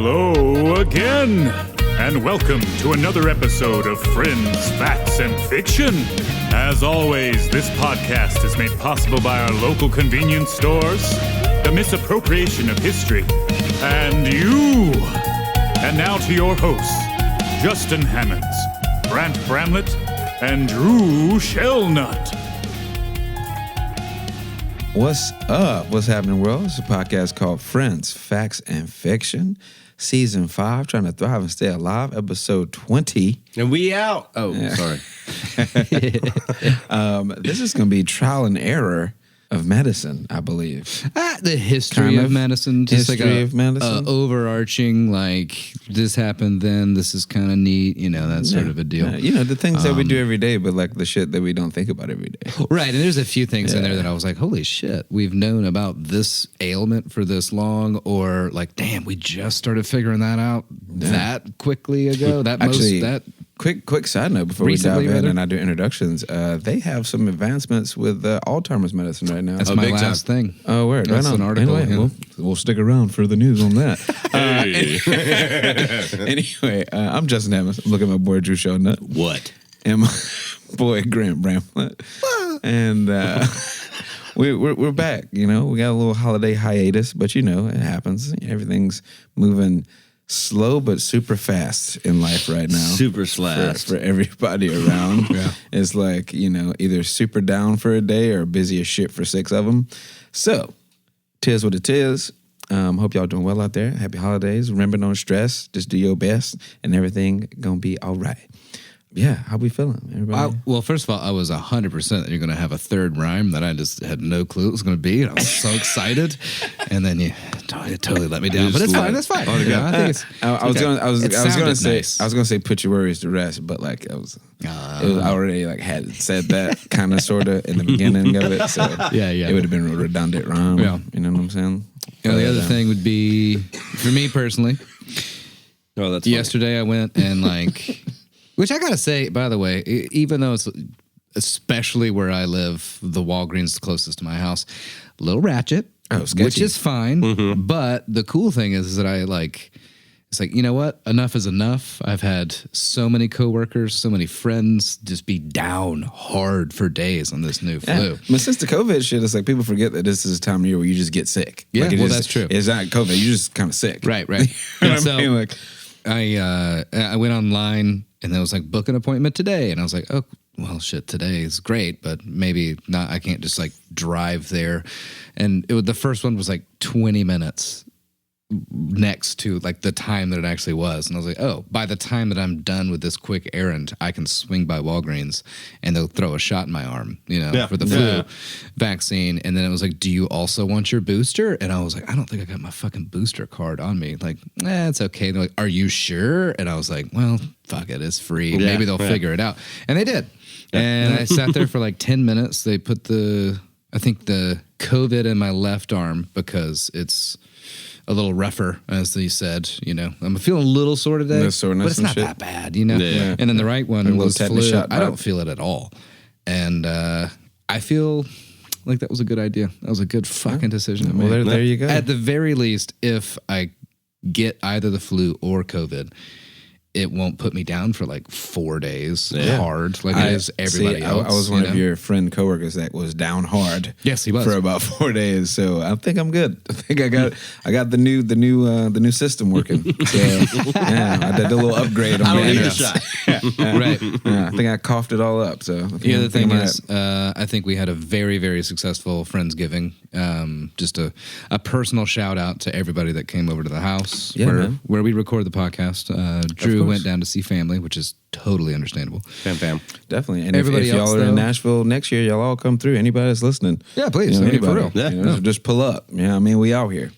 Hello again, and welcome to another episode of Friends, Facts, and Fiction. As always, this podcast is made possible by our local convenience stores, the misappropriation of history, and you. And now to your hosts, Justin Hammonds, Brant Bramlett, and Drew Shellnut. What's up? What's happening, world? It's a podcast called Friends, Facts, and Fiction, Season 5, Trying to Thrive and Stay Alive, Episode 20. And we out. Oh, yeah. Sorry. This is going to be trial and error of medicine, I believe. The history of medicine. Just history of medicine. Overarching, like, this happened then, this is kind of neat, that sort of a deal. The things that we do every day, but like the shit that we don't think about every day. Right, and there's a few things in there that I was like, holy shit, we've known about this ailment for this long, or like, damn, we just started figuring that out that quickly ago. Quick side note before we dive in and I do introductions. They have some advancements with Alzheimer's medicine right now. That's my last thing. Oh, word. That's right on. an article. Anyway, we'll stick around for the news on that. Anyway, I'm Justin Hammonds. I'm looking at my boy Drew Shellnut. What? And my boy Grant Bramlett. And we're back. We got a little holiday hiatus, but it happens. Everything's moving slow but super fast in life right now. Super fast for everybody around. It's like, either super down for a day or busy as shit for 6 of them. So, tis what it is. Hope y'all doing well out there. Happy holidays. Remember, don't stress. Just do your best and everything gonna be all right. Yeah, how we feeling, everybody? Well, first of all, I was 100% that you're going to have a third rhyme that I just had no clue it was going to be. And I was so excited, and then you totally let me down. But it's fine. That's fine. I think it's. I was gonna say put your worries to rest, but like I already like had said that kind of sort of in the beginning of it. So it would have been a redundant rhyme. Yeah, you know what I'm saying. The other thing would be for me personally. Oh, that's yesterday I went and like. Which I gotta say, by the way, even though it's especially where I live, the Walgreens closest to my house, a little ratchet, which is fine. Mm-hmm. But the cool thing is that it's like, you know what? Enough is enough. I've had so many coworkers, so many friends just be down hard for days on this new flu. But since the COVID shit, it's like people forget that this is a time of year where you just get sick. Yeah, that's true. It's not COVID. You're just kind of sick. Right. I went online and I was like, book an appointment today. And I was like, oh, well, shit, today is great, but maybe not. I can't just like drive there. And the first one was like 20 minutes next to like the time that it actually was. And I was like, oh, by the time that I'm done with this quick errand, I can swing by Walgreens and they'll throw a shot in my arm, for the flu vaccine. And then it was like, do you also want your booster? And I was like, I don't think I got my fucking booster card on me. Like, it's okay. They're like, are you sure? And I was like, well, fuck it. It's free. Yeah, maybe they'll figure it out. And they did. Yeah. And I sat there for like 10 minutes. They put the COVID in my left arm because it's a little rougher, as they said, I'm feeling a little sore today, but it's not that bad, Yeah. And then the right one was flu. I don't feel it at all. And I feel like that was a good idea. That was a good fucking decision. Well, there you go. At the very least, if I get either the flu or COVID, it won't put me down for like 4 days hard like it is everybody else. I was one of your friend coworkers that was down hard. Yes, he was for about 4 days. So I think I'm good. I think I got the new system working. So I did a little upgrade on the end shot. Right. I think I coughed it all up. So the other thing is, I think we had a very, very successful Friendsgiving. Just a personal shout out to everybody that came over to the house where we record the podcast. Drew went down to see family, which is totally understandable. Fam. Definitely. And if y'all are in Nashville next year, y'all all come through. Anybody that's listening. Yeah, please. Anybody, for real. Just pull up. Yeah, we out here.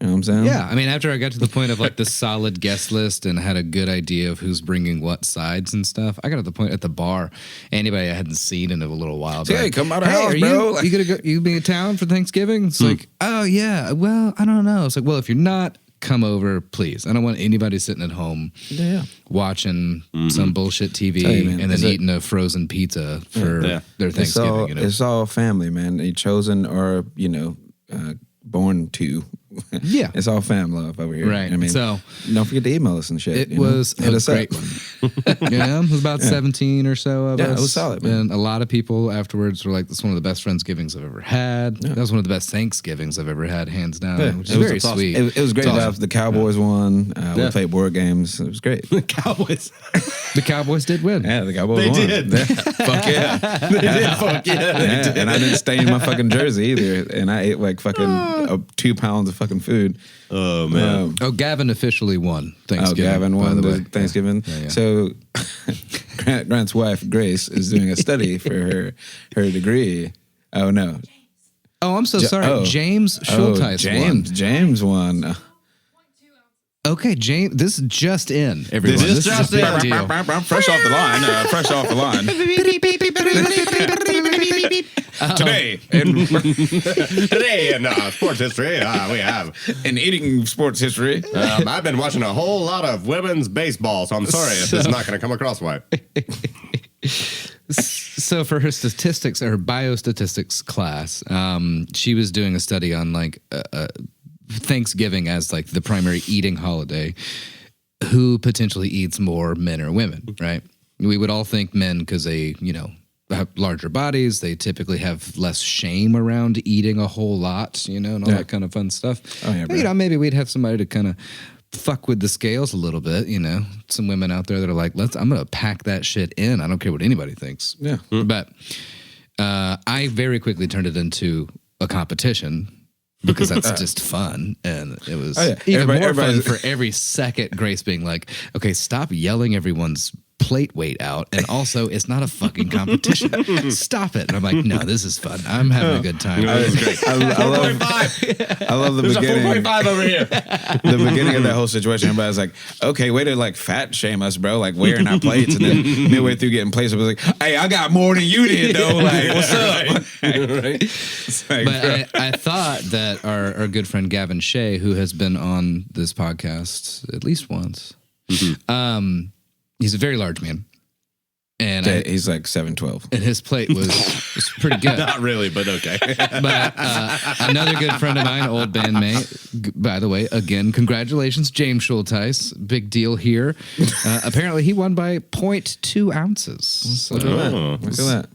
You know what I'm saying? Yeah, after I got to the point of like the solid guest list and had a good idea of who's bringing what sides and stuff, I got to the point at the bar, anybody I hadn't seen in a little while. Hey, come out of the house, bro. You gonna go? You be in town for Thanksgiving? It's like, oh yeah. Well, I don't know. It's like, well, if you're not, come over, please. I don't want anybody sitting at home watching some bullshit TV and then eating a frozen pizza for their Thanksgiving. It's all family, man. You're chosen or born to Yeah. It's all fam love over here. Right. I mean, So- don't forget to email us and shit. It you know? was Hit a us up. great one. It was about 17 or so of Yeah, us. it was solid, man. And a lot of people afterwards were like, "That's one of the best Friendsgivings I've ever had." That was one of the best Thanksgivings I've ever had, hands down. Yeah, Which is it was very awesome. sweet. It was great. It's awesome. Vibes. The Cowboys won. We played board games. It was great. Cowboys. The Cowboys did win. Yeah, the Cowboys They won. did. Yeah, fuck yeah. They did. Fuck yeah. Yeah, and I didn't stain my fucking jersey either. And I ate like fucking 2 pounds of fucking food. Oh man. Oh, Gavin officially won Oh, Thanksgiving. Gavin by won the the way. Thanksgiving. Yeah. So Grant's wife, Grace, is doing a study for her degree. Oh, no. Oh, I'm so sorry. oh. James Schulteis won. James won. Okay, James. This is just in, everyone. This is This just is a big in. deal. Fresh off the line. Fresh off the line. Today, Today in sports history, we have. in eating sports history. I've been watching a whole lot of women's baseball, so I'm sorry if it's not going to come across right. So for her statistics, or biostatistics class, she was doing a study on like Thanksgiving as like the primary eating holiday. Who potentially eats more, men or women? Right? We would all think men because they, have larger bodies. They typically have less shame around eating a whole lot, and all that kind of fun stuff. Oh, yeah, But, bro. maybe we'd have somebody to kind of fuck with the scales a little bit. Some women out there that are like, I'm gonna pack that shit in. I don't care what anybody thinks. Yeah. But I very quickly turned it into a competition because that's just fun, and it was Oh, yeah. even more fun Everybody's- for every second. Grace being like, "Okay, stop yelling everyone's plate weight out, and also it's not a fucking competition. Stop it." And I'm like, "No, this is fun. I'm having a good time." I love the beginning. over here. The beginning of that whole situation, everybody's like, okay, way to like fat shame us, bro, like wearing our plates. And then midway through getting plates, I was like, hey, I got more than you did, though. Like, what's up? It's like, bro. But I thought that our good friend Gavin Shea, who has been on this podcast at least once, he's a very large man, and He's like 7'12". and his plate was pretty good. Not really, but okay. But another good friend of mine, old bandmate, by the way, again, congratulations, James Schulteis. Big deal here. Apparently, he won by 0.2 ounces. So, Look at that.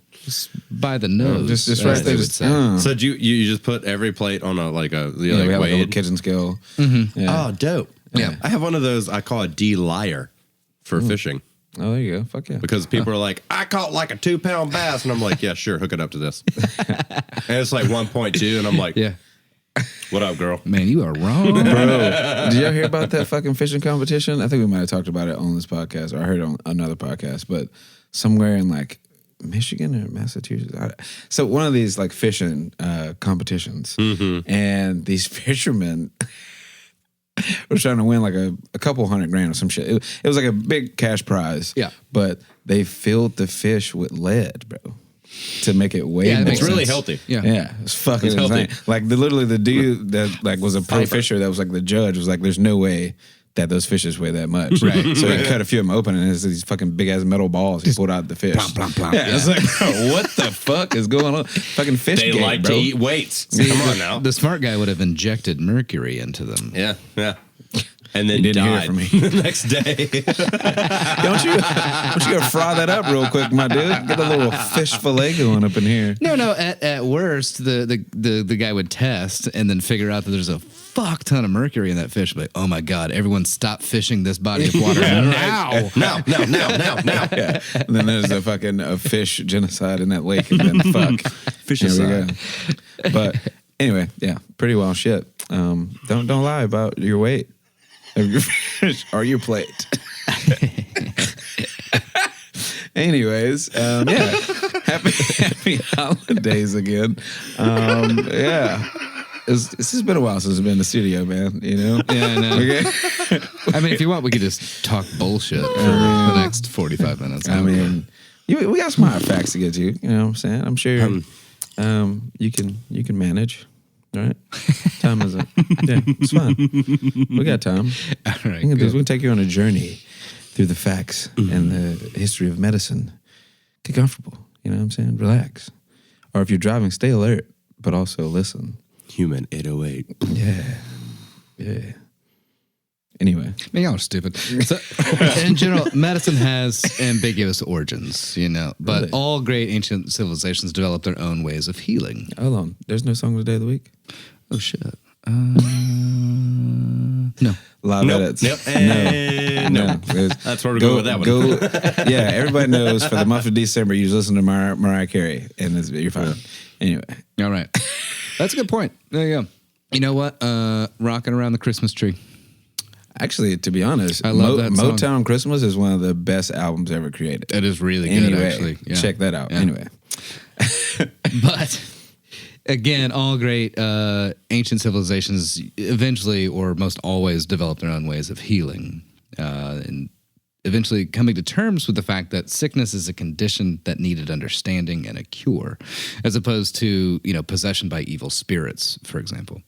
by the nose. Just as right they there. would Just, say. So you just put every plate on yeah, we have like a weighed? little kitchen scale. Yeah. Oh, dope. Yeah. I have one of those I call a D-liar for fishing. Oh, there you go. Fuck yeah. Because people are like, I caught like a 2-pound bass. And I'm like, yeah, sure, hook it up to this. And it's like 1.2. And I'm like, Yeah. what up, girl? Man, you are wrong. Bro, did y'all hear about that fucking fishing competition? I think we might have talked about it on this podcast, or I heard it on another podcast, but somewhere in like Michigan or Massachusetts. So one of these like fishing competitions, and these fishermen were trying to win like a couple $100,000 or some shit. It was like a big cash prize. Yeah. But they filled the fish with lead, bro, to make it way Yeah, that more makes It's really sense. healthy. Yeah. Yeah, it's fucking It's healthy. insane. Like literally the dude that like was a pro fisher that was like the judge was like, there's no way that those fishes weigh that much. Right. So he cut a few of them open and there's these fucking big ass metal balls. He pulled out the fish. plomp, plomp, plomp. Yeah, it's like, bro, what the fuck is going on? Fucking fish They game, like bro. to eat weights. Come on now. The smart guy would have injected mercury into them. Yeah, yeah. And then didn't hear died from me. the next day. Don't you go fry that up real quick, my dude? Get a little fish fillet going up in here. No. At worst, the guy would test and then figure out that there's a fuck ton of mercury in that fish. Like, oh my god, everyone stop fishing this body of water now. now. Yeah. And then there's a fish genocide in that lake, and then fuck. Here we go. But anyway, yeah, pretty wild shit. Don't lie about your weight of your fish or your plate. Anyways, yeah, happy holidays again. Yeah. It's just been a while since I've been in the studio, man. You know? Yeah, I know. Okay. I mean, if you want, we could just talk bullshit for the next 45 minutes. I mean, we got some hard facts to get to. You know what I'm saying? I'm sure you can manage. Right? Time is up. Yeah, it's fine. We got time. all right, We can do this. good. We can take you on a journey through the facts and the history of medicine. Get comfortable. You know what I'm saying? Relax. Or if you're driving, stay alert, but also listen. Human 808. Yeah. Yeah. Anyway. Man, y'all are stupid. So, in general, medicine has ambiguous origins, but Really? all great ancient civilizations developed their own ways of healing. Hold on. There's no song of the day of the week? Oh, shit. No. Live Nope. edits. Yep. No. That's where we're going with that one. Yeah, everybody knows for the month of December, you just listen to Mariah Carey, and you're fine. Anyway. All right. That's a good point. There you go. You know what? Rocking Around the Christmas Tree. Actually, to be honest, I love that song. Motown Christmas is one of the best albums ever created. It is really good, Anyway, actually. Yeah. check that out. Yeah. Anyway. But again, all great ancient civilizations eventually, or most always, develop their own ways of healing, and eventually coming to terms with the fact that sickness is a condition that needed understanding and a cure, as opposed to possession by evil spirits, for example.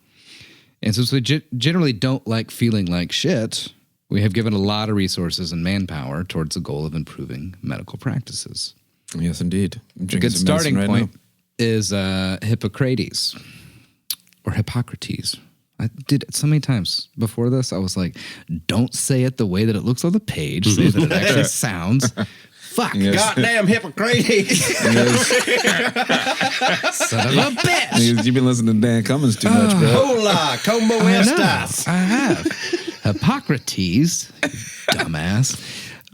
And since we generally don't like feeling like shit, we have given a lot of resources and manpower towards the goal of improving medical practices. Yes, indeed. I'm A drinking good some starting medicine right point is Hippocrates or Hippocrates. I did it so many times before this. I was like, don't say it the way that it looks on the page. Say that it actually sounds. Fuck. Yes. Goddamn Hippocrates. Son of a bitch. Niggas, you've been listening to Dan Cummins too much, bro. Hola, como I estas? have. Hippocrates, dumbass,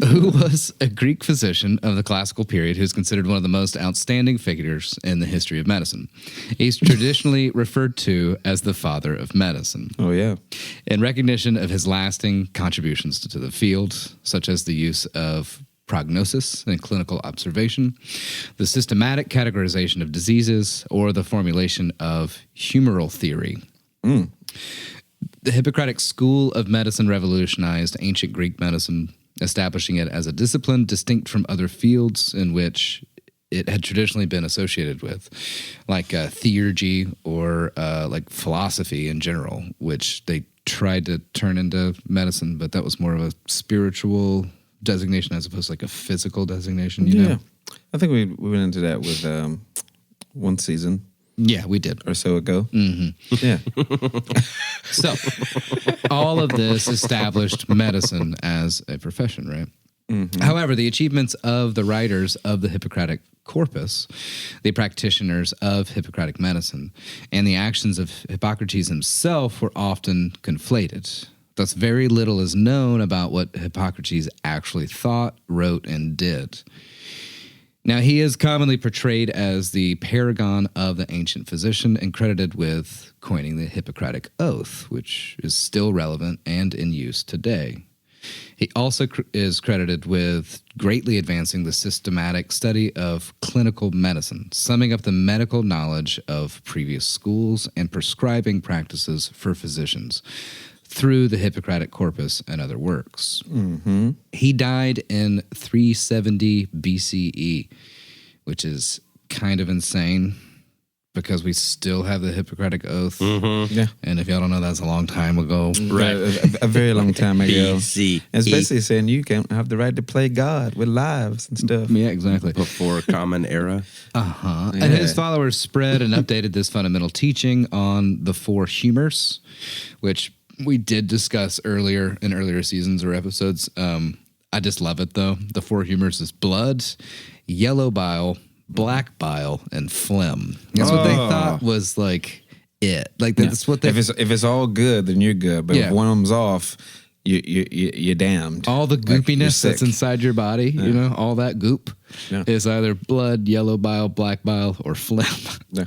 who was a Greek physician of the classical period who's considered one of the most outstanding figures in the history of medicine. He's traditionally referred to as the father of medicine. Oh, yeah. In recognition of his lasting contributions to the field, such as the use of prognosis and clinical observation, the systematic categorization of diseases, or the formulation of humoral theory. The Hippocratic school of medicine revolutionized ancient Greek medicine, establishing it as a discipline distinct from other fields in which it had traditionally been associated with, like theurgy or like philosophy in general, which they tried to turn into medicine, but that was more of a spiritual designation as opposed to like a physical designation, you know? I think we went into that with one season Yeah, we did. or so ago. Yeah. So, all of this established medicine as a profession, right? However, the achievements of the writers of the Hippocratic corpus, the practitioners of Hippocratic medicine, and the actions of Hippocrates himself were often conflated. Thus, very little is known about what Hippocrates actually thought, wrote, and did. Now, he is commonly portrayed as the paragon of the ancient physician and credited with coining the Hippocratic Oath, which is still relevant and in use today. He also is credited with greatly advancing the systematic study of clinical medicine, summing up the medical knowledge of previous schools and prescribing practices for physicians through the Hippocratic corpus and other works. He died in 370 BCE, which is kind of insane because we still have the Hippocratic Oath. Yeah. And if y'all don't know, that's a long time ago. Right. A very long time ago. BCE. It's basically saying you can't have the right to play God with lives and stuff. Yeah, exactly. Before Common Era. And his followers spread and updated this fundamental teaching on the four humors, which we did discuss earlier in earlier seasons or episodes. I just love it, though. The four humors is blood, yellow bile, black bile, and phlegm. That's what they thought was like it. Like that's what they. If it's all good, then you're good. But Yeah. if one of them's off, you're damned. all the Like, you're goopiness that's sick. inside your body, you know, all that goop is either blood, yellow bile, black bile, or phlegm. Yeah.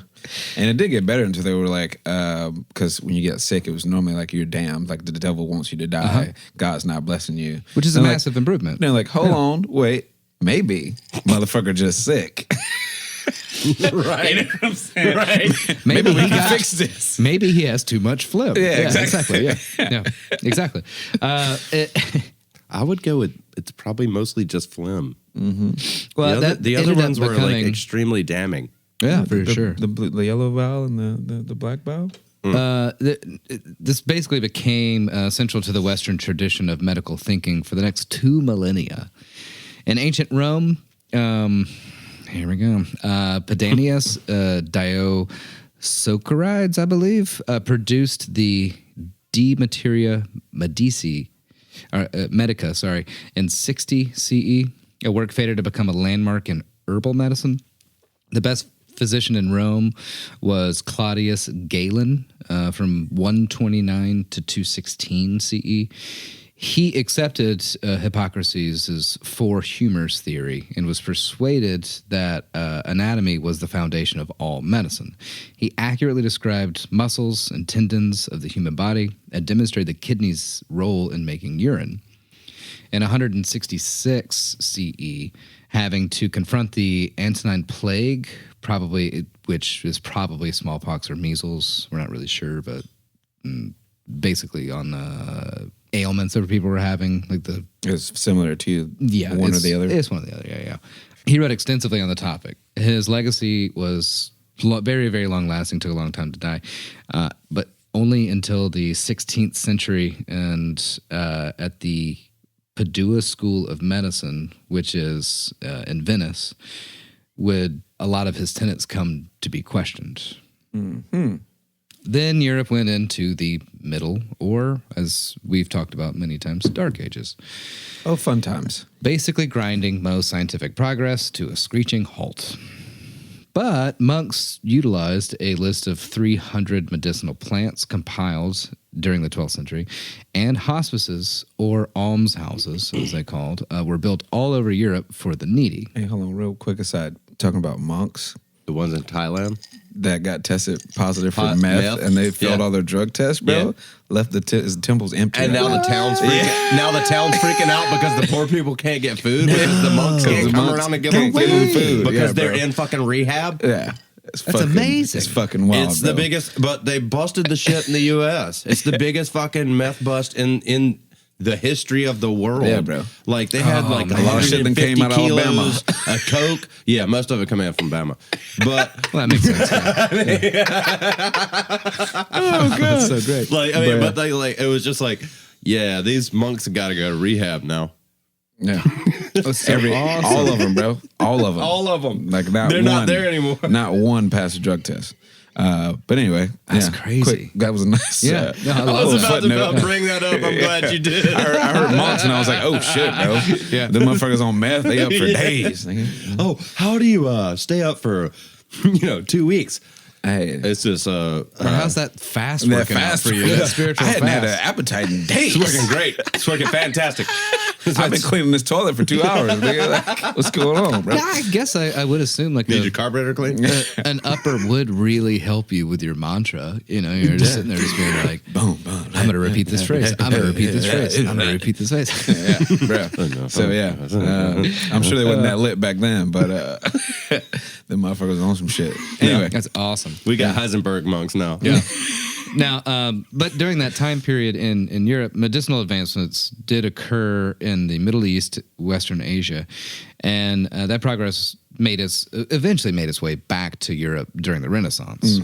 And it did get better until they were like, because when you get sick, it was normally like you're damned. Like the devil wants you to die. God's not blessing you. Which is a And like, massive improvement. they're like, hold on, wait, maybe motherfucker just sick. Right. You know what I'm saying? Right. Maybe we he can got- fix this. Maybe he has too much phlegm. Yeah, exactly. Yeah, exactly. I would go with it's probably mostly just phlegm. Well, The other ended up ones were like becoming- extremely damning. yeah, for sure. The yellow bile and the black bile. This basically became central to the Western tradition of medical thinking for the next 2 millennia. In ancient Rome, here we go. Pedanius Dioscorides, I believe, produced the De Materia Medica, in 60 CE, a work fated to become a landmark in herbal medicine. The best physician in Rome was Claudius Galen from 129 to 216 CE. He accepted Hippocrates' four humors theory and was persuaded that anatomy was the foundation of all medicine. He accurately described muscles and tendons of the human body and demonstrated the kidney's role in making urine. In 166 CE, having to confront the Antonine Plague, which is probably smallpox or measles, we're not really sure, but basically on ailments that people were having, like It's similar to one or the other. It's one or the other, yeah. He wrote extensively on the topic. His legacy was very, very long lasting, took a long time to die, but only until the 16th century and at the Padua School of Medicine, which is in Venice, would a lot of his tenets come to be questioned. Mm-hmm. Then Europe went into the Middle, or as we've talked about many times, Dark Ages. Oh, fun times. Basically grinding most scientific progress to a screeching halt. But monks utilized a list of 300 medicinal plants compiled during the 12th century, and hospices, or almshouses, as they called, were built all over Europe for the needy. Hey, hold on, real quick aside. Talking about monks The ones in Thailand that got tested positive for meth, and they failed all their drug tests, bro. Yeah. Left the temples empty. and now the town's freaking out because the poor people can't get food because the monks can't come around and give them food because they're in fucking rehab. Yeah. That's amazing. It's fucking wild. It's the biggest, but they busted the shit in the U.S. It's the biggest fucking meth bust in the history of the world. Yeah, bro. Like they had like a lot of shit that came out of Alabama. A Coke. Yeah, most of it coming out from Bama. But Well, that makes sense. Oh god, that's so great. like, I mean, but they like it was just like, yeah, these monks got to go to rehab now. Yeah, Awesome. all of them, bro. All of them. All of them. Like that. They're not there anymore. Not one passed a drug test. But anyway, That's crazy. Quick, that was a nice. Yeah. Yeah, I I love was that. about to bring that up. I'm glad you did. I heard monks and I was like, oh shit, bro. Yeah. The motherfuckers on meth, they up for days. Oh, how do you stay up for 2 weeks? Hey, It's just How's that fast that working out fast for you? That spiritual I hadn't had an fast. appetite in days. it's working great. It's working fantastic. I've been cleaning this toilet for 2 hours. Nigga. Like, what's going on, bro? Yeah, I guess I would assume like Need your carburetor clean? an upper would really help you with your mantra. You're just sitting there just being like, Boom, boom. I'm going to repeat this phrase. I'm going to repeat this phrase. I'm going to repeat this phrase. Yeah, bro. So yeah, I'm sure they wasn't that lit back then, but the motherfuckers on some shit. Anyway, That's awesome. We got Heisenberg monks now. Yeah. Now, but during that time period in Europe, medicinal advancements did occur in the Middle East, Western Asia, and that progress eventually made its way back to Europe during the Renaissance.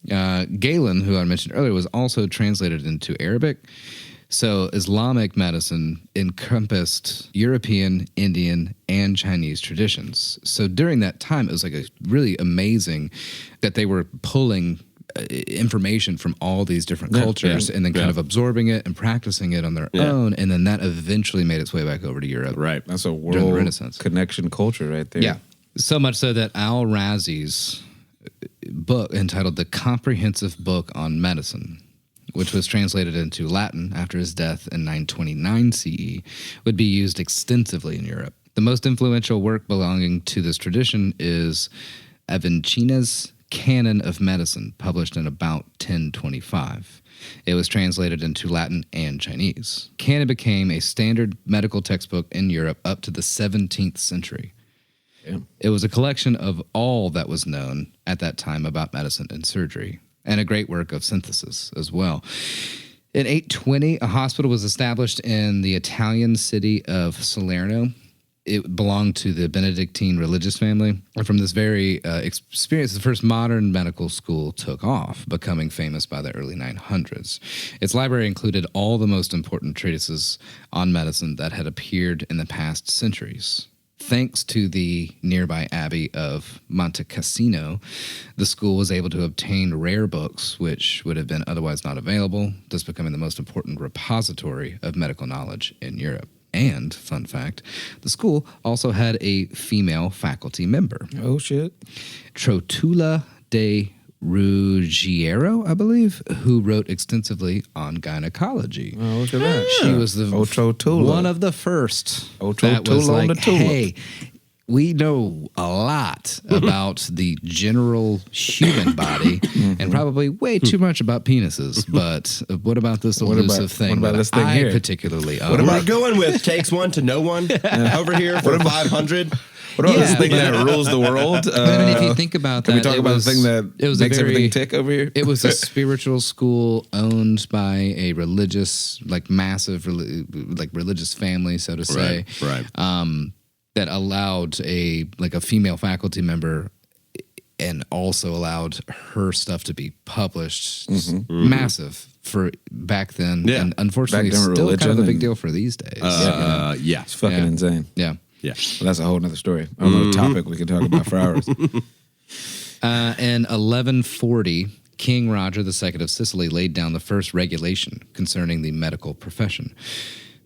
Galen, who I mentioned earlier, was also translated into Arabic. So Islamic medicine encompassed European, Indian, and Chinese traditions. So during that time, it was like a really amazing that they were pulling information from all these different cultures and then kind of absorbing it and practicing it on their own. And then that eventually made its way back over to Europe. Right. that's a During the world Renaissance. connection culture right there. Yeah. So much so that Al-Razi's book entitled The Comprehensive Book on Medicine, which was translated into Latin after his death in 929 CE, would be used extensively in Europe. The most influential work belonging to this tradition is Avicenna's Canon of Medicine, published in about 1025. It was translated into Latin and Chinese. Canon became a standard medical textbook in Europe up to the 17th century. Yeah. It was a collection of all that was known at that time about medicine and surgery, and a great work of synthesis as well. In 820, a hospital was established in the Italian city of Salerno. It belonged to the Benedictine religious family. And from this very experience, the first modern medical school took off, becoming famous by the early 900s. Its library included all the most important treatises on medicine that had appeared in the past centuries. thanks to the nearby abbey of Monte Cassino, the school was able to obtain rare books which would have been otherwise not available, thus becoming the most important repository of medical knowledge in Europe. And, fun fact, the school also had a female faculty member. Oh, shit. Trotula de Ruggiero, I believe, who wrote extensively on gynecology. Oh, look at that. She was the Trotula. one of the first Trotula that was on like, the tulip. hey, we know a lot about the general human body and probably way too much about penises. But what about this elusive thing what about that this thing I here? particularly own? What am I going with? Takes one to know one. Over here for 500. What about this Yeah, thing but- that rules the world? I mean, if you think about that, Can we talk about the thing that it was makes a very, everything tick over here? It was a spiritual school owned by a religious, like massive, like religious family, so to say. Right. That allowed a female faculty member, and also allowed her stuff to be published. Massive for back then, Yeah. and unfortunately, Back then, still kind of a religion big deal for these days. Yeah. It's fucking Yeah. insane. Yeah. Yeah. Well, that's a whole nother story. Another topic we could talk about for hours. In 1140, King Roger II of Sicily laid down the first regulation concerning the medical profession,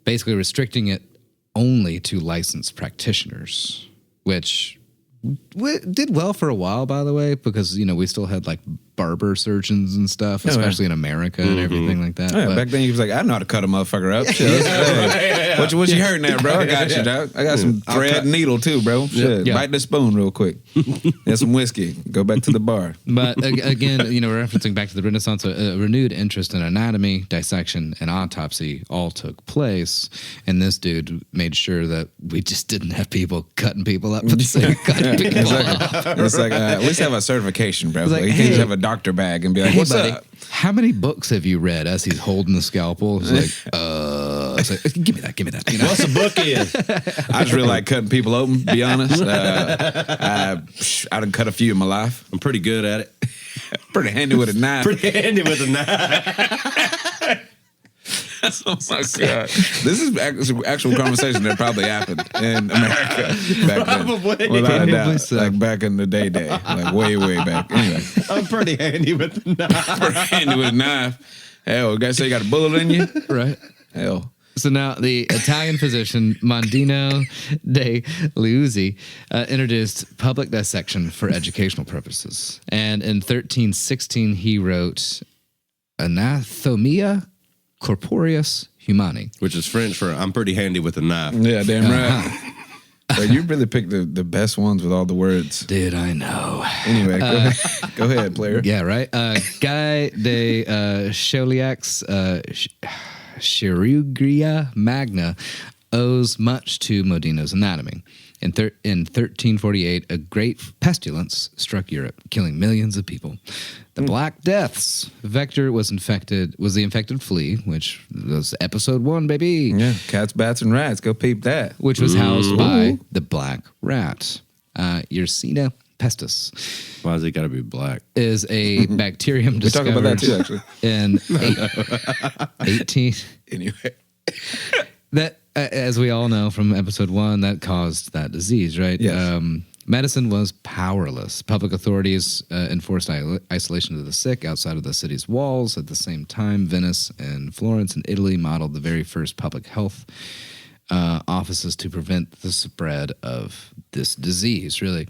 basically restricting it only to licensed practitioners, which did well for a while, by the way, because, we still had like barber surgeons and stuff, especially in America and everything like that. Yeah, But- back then he was like, I know how to ut a motherfucker up. Shit, hey, what you hurting at, bro? I got you, dog. I got some thread and needle too, bro. Shit, Yeah. bite the spoon real quick. And some whiskey. Go back to the bar. But again, referencing back to the Renaissance, a renewed interest in anatomy, dissection, and autopsy all took place. And this dude made sure that we just didn't have people cutting people up for the sake of cutting people up. It's like at least have a certification, bro. like, Like, you can't just hey. have a doctor bag and be like, Hey, what's buddy, up? how many books have you read as he's holding the scalpel? It's like, give me that. What's a book is? I just really like cutting people open, to be honest. I done cut a few in my life. I'm pretty good at it. Pretty handy with a knife. Pretty handy with a knife. Oh my God. This is actual conversation that probably happened in America back Probably. then. Without a doubt. so. Like back in the day. Like way back. Anyway, I'm pretty handy with a knife. pretty handy with a knife. Hell, guys say you got a bullet in you? Right. Hell. So now the Italian physician Mondino de Liuzzi introduced public dissection for educational purposes. And in 1316, he wrote Anatomia Corporeus Humani. Which is French for I'm pretty handy with a knife. Yeah, damn right. But you really picked the best ones with all the words. Did I know? Anyway, go ahead, player. Yeah, right. Guy de Chauliac's Chirurgia Magna owes much to Modino's anatomy. In 1348, a great pestilence struck Europe, killing millions of people. The Black Death's vector was the infected flea, which was episode 1, baby. Yeah, cats, bats, and rats. Go peep that. Which was housed by the black rat. Yersinia pestis Why has it got to be black? is a bacterium We talk discovered about that too, actually. in 18. Anyway. That, as we all know from episode 1, that caused that disease, right? Yes. Medicine was powerless. Public authorities enforced isolation of the sick outside of the city's walls. At the same time, Venice and Florence and Italy modeled the very first public health offices to prevent the spread of this disease, really.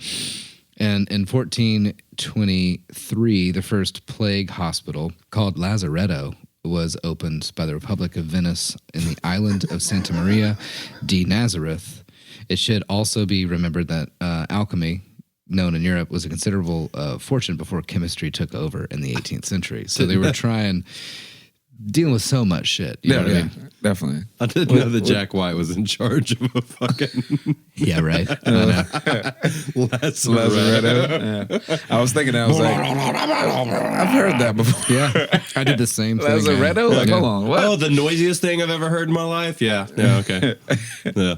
And in 1423, the first plague hospital, called Lazaretto, was opened by the Republic of Venice in the island of Santa Maria di Nazareth. It should also be remembered that alchemy, known in Europe, was a considerable fortune before chemistry took over in the 18th century. So they were dealing with so much shit. You know what I mean? Definitely. I didn't know that Jack White was in charge of a fucking Yeah, right. I know. Lazaretto. Yeah. I was thinking, I was like, I've heard that before. Yeah, I did the same thing. Lazaretto? Like, Yeah. hold on, what? Oh, the noisiest thing I've ever heard in my life? Yeah. Yeah, okay. Yeah.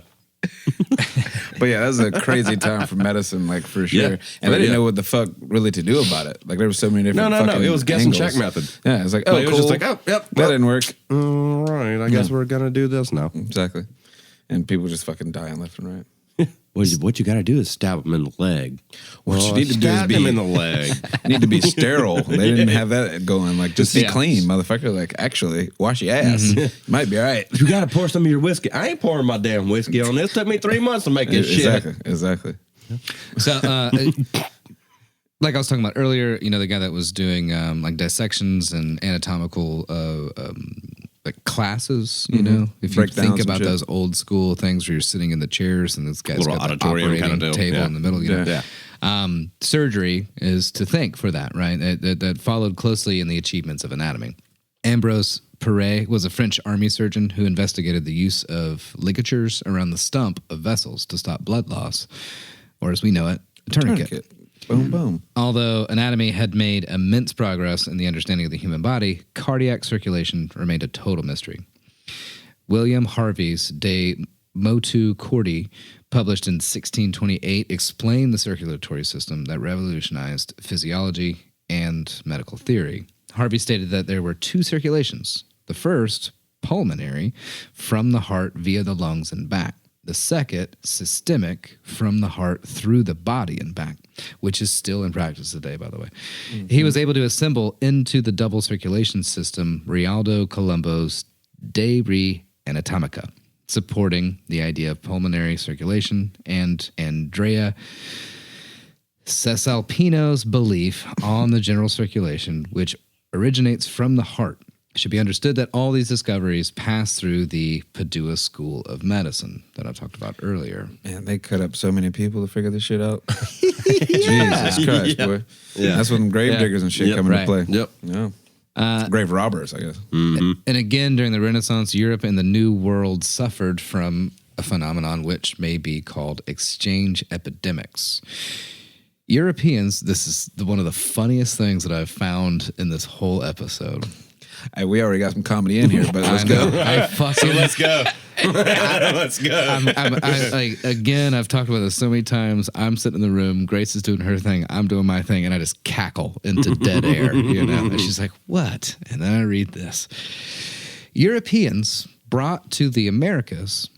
But yeah, that was a crazy time for medicine, like for sure. Yeah, And they didn't yeah. know what the fuck really to do about it. Like there were so many different. No. fucking It was guess and angles. check method. Yeah, it's like, But oh, it was cool. just like, oh, yep. That didn't work. All right. I guess we're going to do this now. Exactly. And people just fucking dying left and right. What you got to do is stab him in the leg. What you need to do is stab him in the leg. need to be sterile. They didn't have that going. Like, just be clean, motherfucker. Like, actually, wash your ass. Might be all right. You got to pour some of your whiskey. I ain't pouring my damn whiskey on this. Took me 3 months to make this shit. Exactly. So, like I was talking about earlier, the guy that was doing like dissections and anatomical like classes, if you think about those old school things where you're sitting in the chairs and this guy's got the operating kind of table in the middle, surgery is to thank for that, right? That followed closely in the achievements of anatomy. Ambrose Paré was a French army surgeon who investigated the use of ligatures around the stump of vessels to stop blood loss, or as we know it, a tourniquet. Boom, boom. Although anatomy had made immense progress in the understanding of the human body, cardiac circulation remained a total mystery. William Harvey's De Motu Cordis, published in 1628, explained the circulatory system that revolutionized physiology and medical theory. Harvey stated that there were two circulations. The first, pulmonary, from the heart via the lungs and back. The second, systemic, from the heart through the body and back, which is still in practice today, by the way. Mm-hmm. He was able to assemble into the double circulation system Realdo Colombo's De Re Anatomica, supporting the idea of pulmonary circulation, and Andrea Cesalpino's belief on the general circulation, which originates from the heart. It should be understood that all these discoveries pass through the Padua School of Medicine that I talked about earlier. Man, they cut up so many people to figure this shit out. Jesus Christ, boy. Yeah. That's when grave diggers and shit come into play. Yep. Yeah. Grave robbers, I guess. Mm-hmm. And again, during the Renaissance, Europe and the New World suffered from a phenomenon which may be called exchange epidemics. Europeans, this is one of the funniest things that I've found in this whole episode. We already got some comedy in here, but let's go. Let's go. Let's go. Again, I've talked about this so many times. I'm sitting in the room. Grace is doing her thing. I'm doing my thing. And I just cackle into dead air, And she's like, what? And then I read this. Europeans brought to the Americas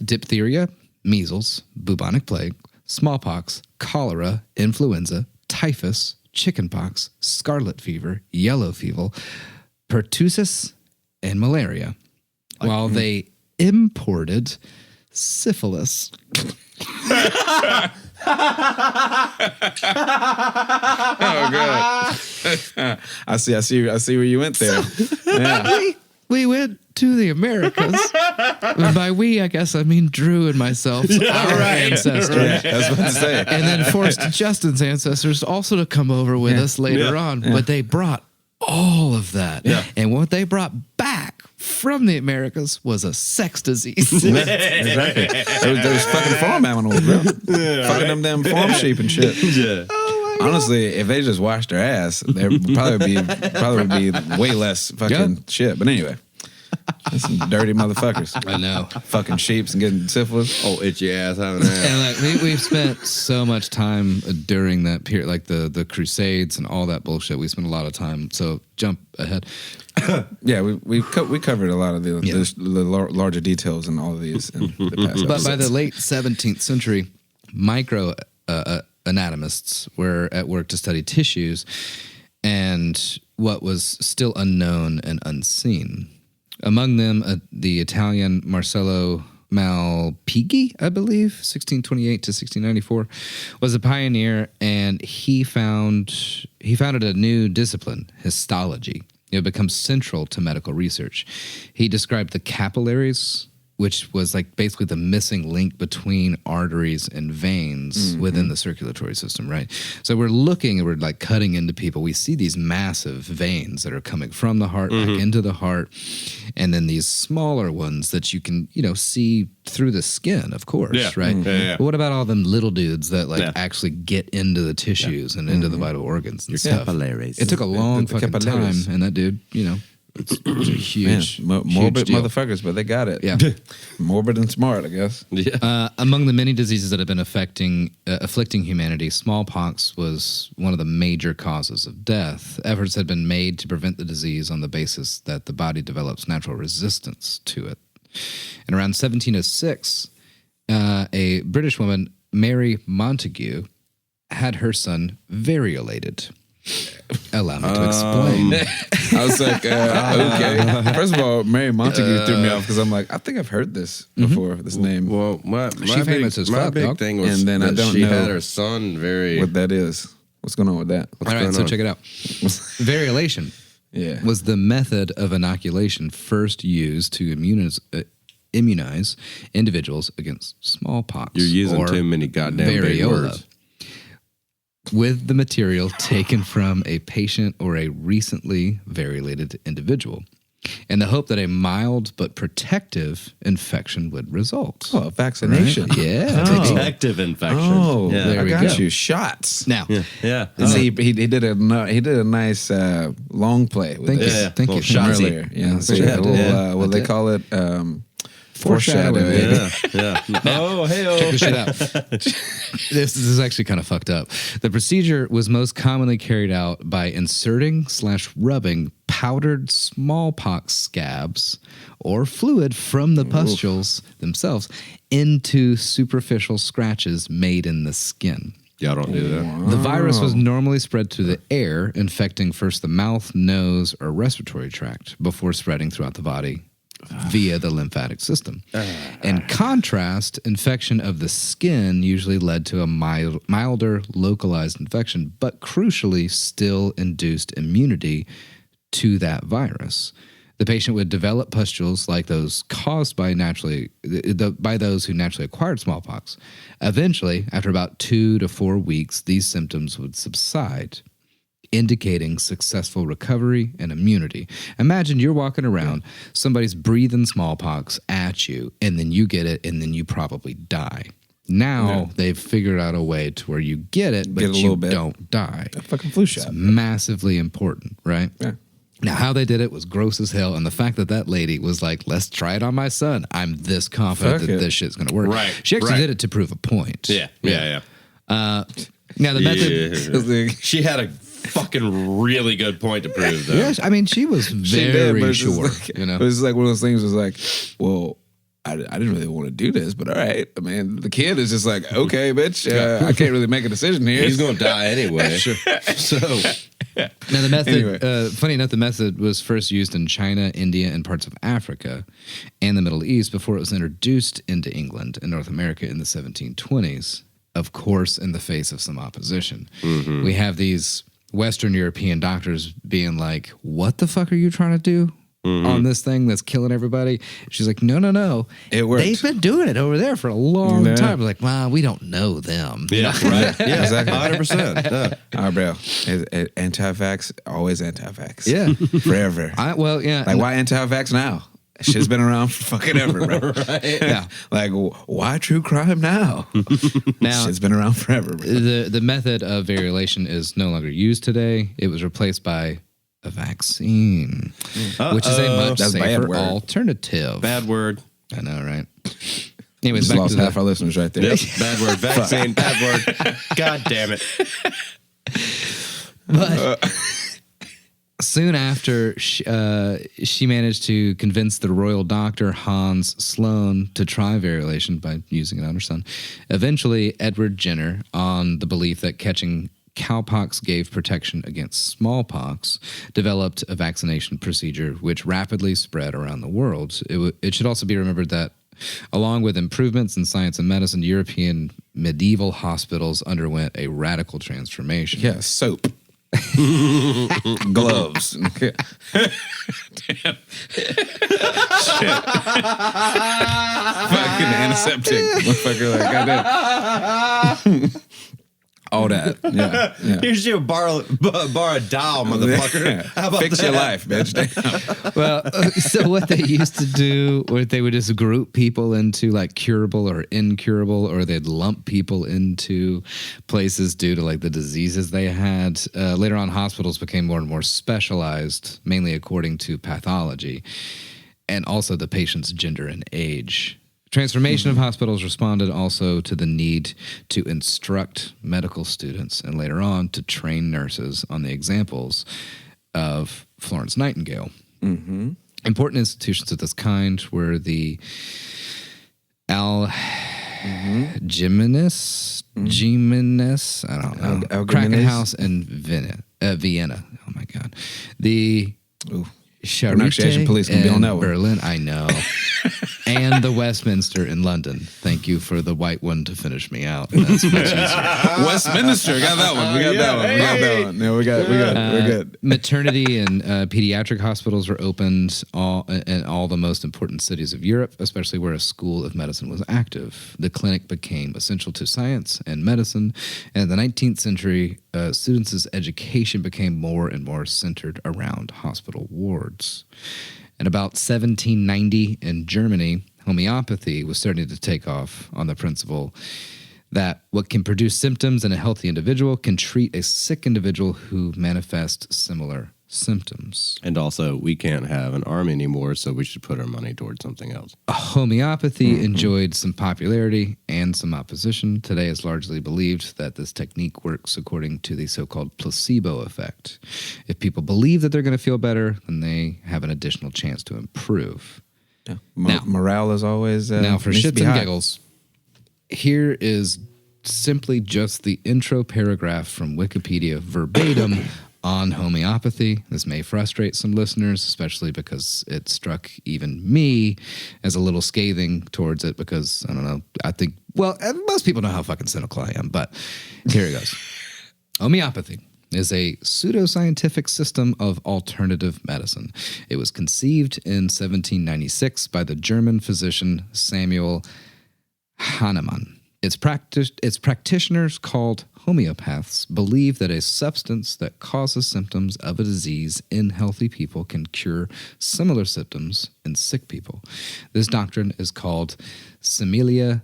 diphtheria, measles, bubonic plague, smallpox, cholera, influenza, typhus, chickenpox, scarlet fever, yellow fever, pertussis, and malaria, while they imported syphilis. Oh, God. I see where you went there. Yeah. We went to the Americas. And by we, I guess I mean Drew and myself, our ancestors. Yeah, that's what I'm saying. And then forced Justin's ancestors also to come over with us later on. Yeah. But they brought all of that. Yeah. And what they brought back from the Americas was a sex disease. Exactly. Those fucking farm animals, bro. Fucking them damn farm sheep and shit. Yeah. Honestly, if they just washed their ass, there probably would be way less fucking shit. But anyway, that's some dirty motherfuckers. I know. Fucking sheeps and getting syphilis. Oh, itchy ass having ass. And we've spent so much time during that period, like the Crusades and all that bullshit. We spent a lot of time. So jump ahead. Yeah, we covered a lot of the larger details in all of these in the past. But by the late 17th century, micro anatomists were at work to study tissues and what was still unknown and unseen. Among them, the Italian Marcello Malpighi, I believe, 1628 to 1694, was a pioneer, and he founded a new discipline, histology. It becomes central to medical research. He described the capillaries, which was like basically the missing link between arteries and veins within the circulatory system, right? So we're like cutting into people. We see these massive veins that are coming from the heart back into the heart, and then these smaller ones that you can, see through the skin, of course, right? But what about all them little dudes that actually get into the tissues and into the vital organs and stuff? Capillaries. It took a long fucking time, and that dude, it's a huge, morbid huge motherfuckers, but they got it. Yeah, morbid and smart, I guess. Yeah. Among the many diseases that have been afflicting humanity, smallpox was one of the major causes of death. Efforts had been made to prevent the disease on the basis that the body develops natural resistance to it. And around 1706, a British woman, Mary Montagu, had her son variolated. Allow me to explain. I was like, okay. First of all, Mary Montagu threw me off because I'm like, I think I've heard this before. This name. Well, my famous as fuck, big dog. thing was And then I that don't she know had her son very. what that is. What's going on with that? All right, so check it out. Variolation Yeah. was the method of inoculation first used to immunize individuals against smallpox. You're using or too many goddamn big variola, words. with the material taken from a patient or a recently variolated individual, in the hope that a mild but protective infection would result. Oh, vaccination. Right? Yeah. Protective infection. Oh, yeah. There I we got go. you. Shots. Now, Yeah. See, he did a nice long play with thank you. this Yeah. Thank you. Little from shotsy. earlier. Yeah, so Yeah, a little, yeah. what they did. call it, foreshadowing. Yeah. Oh, hey, Check this shit out. This is actually kind of fucked up. The procedure was most commonly carried out by inserting/rubbing powdered smallpox scabs or fluid from the pustules themselves into superficial scratches made in the skin. Y'all don't do that. The virus was normally spread through the air, infecting first the mouth, nose, or respiratory tract before spreading throughout the body via the lymphatic system. In contrast, infection of the skin usually led to a milder localized infection, but crucially still induced immunity to that virus. The patient would develop pustules like those caused by by those who naturally acquired smallpox. Eventually, after about 2 to 4 weeks, these symptoms would subside, indicating successful recovery and immunity. Imagine you're walking around, somebody's breathing smallpox at you, and then you get it, and then you probably die. Now they've figured out a way to where you get it, but Get a you little bit. don't die. A fucking flu shot. Massively important, right? Yeah. Now, how they did it was gross as hell, and the fact that lady was like, "Let's try it on my son," I'm this confident Fuck that it. this shit's going to work. Right, She actually right. did it to prove a point. Yeah. Now the method. She had a fucking really good point to prove, though. Yes, I mean she was She did, very but it's just sure. like- You know, It was like one of those things. Was like, well, I didn't really want to do this, but all right. I mean, the kid is just like, okay, bitch, I can't really make a decision here. He's going to die anyway. So, now the method. Anyway. Funny enough, the method was first used in China, India, and parts of Africa and the Middle East before it was introduced into England and North America in the 1720s. Of course, in the face of some opposition, we have these Western European doctors being like, "What the fuck are you trying to do on this thing that's killing everybody?" She's like, "No. It worked. They've been doing it over there for a long Yeah. time." Like, well, we don't know them. yeah, right. Yeah, Exactly. 100%. Yeah. All right, bro. Anti-vax, always anti-vax. Yeah. Forever. Well, yeah. Like, why anti-vax now? Shit's been around for fucking ever, bro. Yeah. Like, why true crime now? Now, Shit's been around forever, bro. the method of variolation is no longer used today. It was replaced by a vaccine, which is a much That's a bad safer word. alternative. Bad word. I know, right? Anyways, Just back lost to half our listeners right there. Yep. Bad word. Vaccine. Bad word. God damn it. But soon after, she managed to convince the royal doctor Hans Sloane to try variolation by using it on her son. Eventually, Edward Jenner, on the belief that catching cowpox gave protection against smallpox, developed a vaccination procedure which rapidly spread around the world. It should also be remembered that, along with improvements in science and medicine, European medieval hospitals underwent a radical transformation. Yeah, soap. Gloves. Damn. Shit. Fucking antiseptic. Motherfucker, like, goddamn. All that. Yeah. Here's your borrow a doll, motherfucker. How about Fix that? your life, bitch. Damn. Well, so what they used to do, or they would just group people into like curable or incurable, or they'd lump people into places due to like the diseases they had. Later on, hospitals became more and more specialized, mainly according to pathology and also the patient's gender and age. Transformation of hospitals responded also to the need to instruct medical students and later on to train nurses on the examples of Florence Nightingale. Important institutions of this kind were the Jimenez, I don't know. Krankenhaus in Vienna. Oh my God. The Pronunciation police can be on that one. Berlin, I know. And the Westminster in London. Thank you for the white one to finish me out. That's much easier. Westminster, got that one. We got that one. We got that one. No, we're good. Maternity and pediatric hospitals were opened in all the most important cities of Europe, especially where a school of medicine was active. The clinic became essential to science and medicine. And in the 19th century, students' education became more and more centered around hospital wards. In about 1790 in Germany, homeopathy was starting to take off on the principle that what can produce symptoms in a healthy individual can treat a sick individual who manifests similar symptoms. And also, we can't have an army anymore, so we should put our money towards something else. Homeopathy enjoyed some popularity and some opposition. Today it's largely believed that this technique works according to the so-called placebo effect. If people believe that they're going to feel better, then they have an additional chance to improve. Yeah. Morale is always now for shits and giggles. Here is simply just the intro paragraph from Wikipedia verbatim on homeopathy. This may frustrate some listeners, especially because it struck even me as a little scathing towards it because, I don't know, I think, well, most people know how fucking cynical I am, but here it goes. Homeopathy is a pseudoscientific system of alternative medicine. It was conceived in 1796 by the German physician Samuel Hahnemann. Its practitioners, called homeopaths, believe that a substance that causes symptoms of a disease in healthy people can cure similar symptoms in sick people. This doctrine is called similia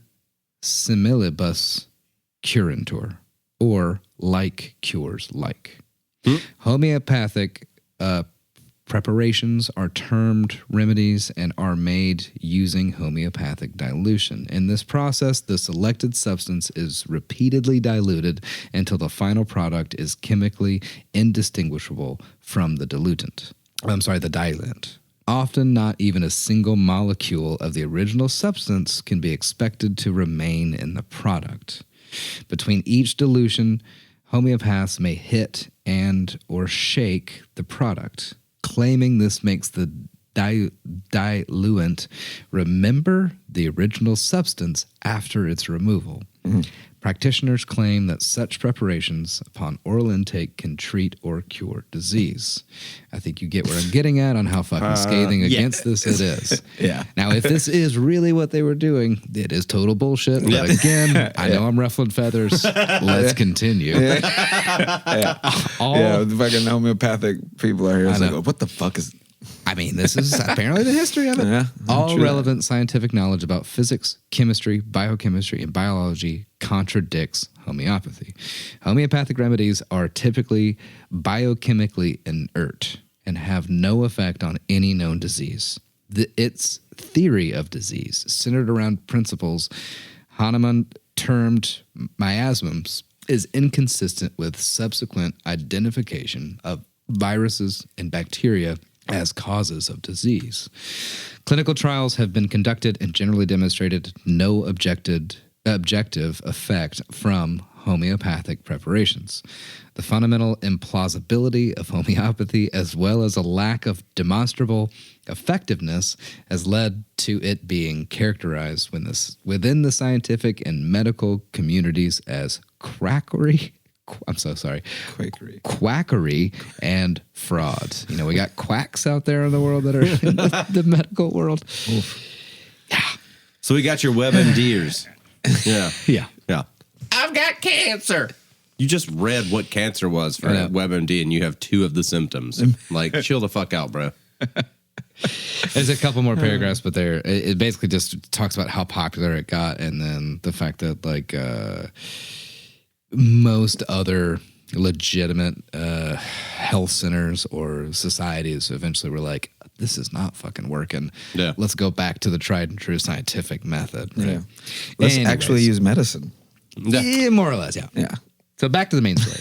similibus curantur, or like cures like. Homeopathic preparations are termed remedies and are made using homeopathic dilution. In this process, the selected substance is repeatedly diluted until the final product is chemically indistinguishable from the diluent. Often not even a single molecule of the original substance can be expected to remain in the product. Between each dilution, homeopaths may hit and or shake the product, claiming this makes the diluent remember the original substance after its removal. Practitioners claim that such preparations upon oral intake can treat or cure disease. I think you get where I'm getting at on how fucking scathing against this it is. Yeah. Now, if this is really what they were doing, it is total bullshit. But again, I know I'm ruffling feathers. Let's continue. The fucking homeopathic people are here. It's like, what the fuck is... I mean, this is apparently the history of it. Yeah, all relevant scientific knowledge about physics, chemistry, biochemistry, and biology contradicts homeopathy. Homeopathic remedies are typically biochemically inert and have no effect on any known disease. Its theory of disease, centered around principles Hahnemann termed miasms, is inconsistent with subsequent identification of viruses and bacteria as causes of disease. Clinical trials have been conducted and generally demonstrated no objective effect from homeopathic preparations. The fundamental implausibility of homeopathy, as well as a lack of demonstrable effectiveness, has led to it being characterized within the scientific and medical communities as quackery. I'm so sorry. Quackery and fraud. You know, we got quacks out there in the world that are in the medical world. Oof. Yeah. So we got your WebMDers. Yeah. I've got cancer. You just read what cancer was for WebMD, and you have 2 of the symptoms. Like, chill the fuck out, bro. There's a couple more paragraphs, but it basically just talks about how popular it got, and then the fact that like most other legitimate health centers or societies eventually were like, this is not fucking working. Yeah. Let's go back to the tried and true scientific method. Right? Yeah. Let's actually use medicine. Yeah, more or less, yeah. Yeah. So back to the main story.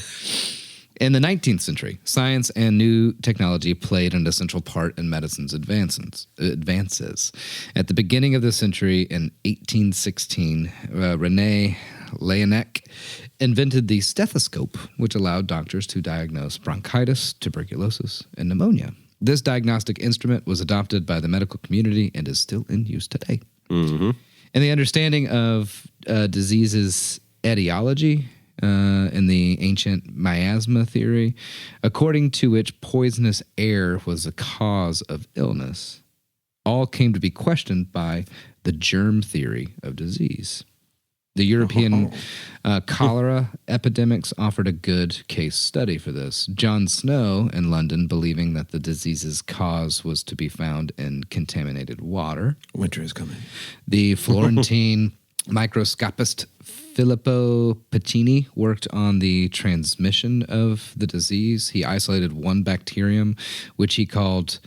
In the 19th century, science and new technology played an essential part in medicine's advances. At the beginning of the century, in 1816, René Laennec invented the stethoscope, which allowed doctors to diagnose bronchitis, tuberculosis, and pneumonia. This diagnostic instrument was adopted by the medical community and is still in use today. Mm-hmm. And the understanding of diseases etiology in the ancient miasma theory, according to which poisonous air was the cause of illness, all came to be questioned by the germ theory of disease. The European cholera epidemics offered a good case study for this. John Snow in London, believing that the disease's cause was to be found in contaminated water. Winter is coming. The Florentine microscopist Filippo Pacini worked on the transmission of the disease. He isolated one bacterium, which he called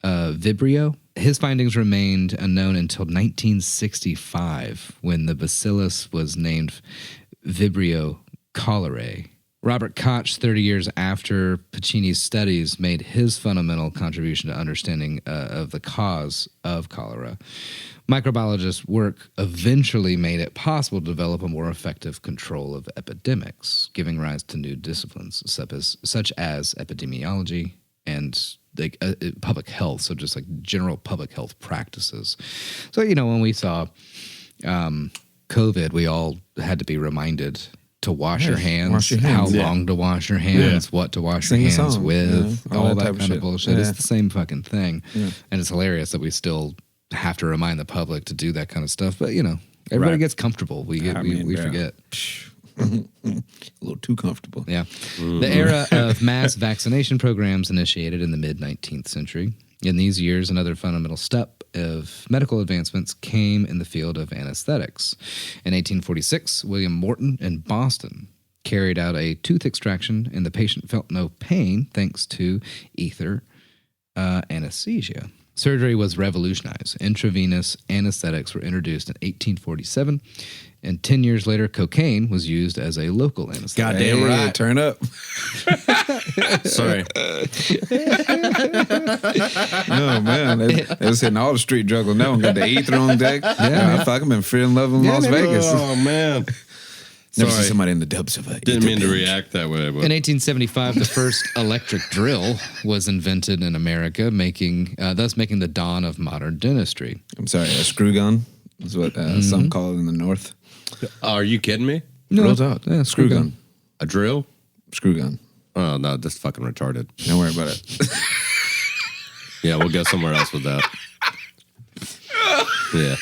Vibrio. His findings remained unknown until 1965, when the bacillus was named Vibrio cholerae. Robert Koch, 30 years after Pacini's studies, made his fundamental contribution to understanding of the cause of cholera. Microbiologists' work eventually made it possible to develop a more effective control of epidemics, giving rise to new disciplines such as epidemiology and public health, so just like general public health practices. So, when we saw COVID, we all had to be reminded to wash your hands, how long to wash your hands, what to wash your hands with, all that kind of bullshit. It's the same fucking thing. Yeah. And it's hilarious that we still have to remind the public to do that kind of stuff. But, everybody gets comfortable. We forget. A little too comfortable. Yeah. Mm-hmm. The era of mass vaccination programs initiated in the mid-19th century. In these years, another fundamental step of medical advancements came in the field of anesthetics. In 1846, William Morton in Boston carried out a tooth extraction, and the patient felt no pain thanks to ether anesthesia. Surgery was revolutionized. Intravenous anesthetics were introduced in 1847, and 10 years later, cocaine was used as a local anesthetic. Goddamn right. Turn up. Sorry. Oh, man. They was hitting all the street drugs on that one. Got the ether on deck. Yeah. I feel like I've been feeling love in Las Vegas. Oh, man. Never seen somebody in the depths of it. Didn't mean to react that way. But. In 1875, the first electric drill was invented in America, thus making the dawn of modern dentistry. I'm sorry, a screw gun is what some call it in the North. Are you kidding me? No. Real talk. Yeah, screw gun. A drill? Screw gun. Oh, no, that's fucking retarded. Don't worry about it. Yeah, we'll go somewhere else with that. Yeah.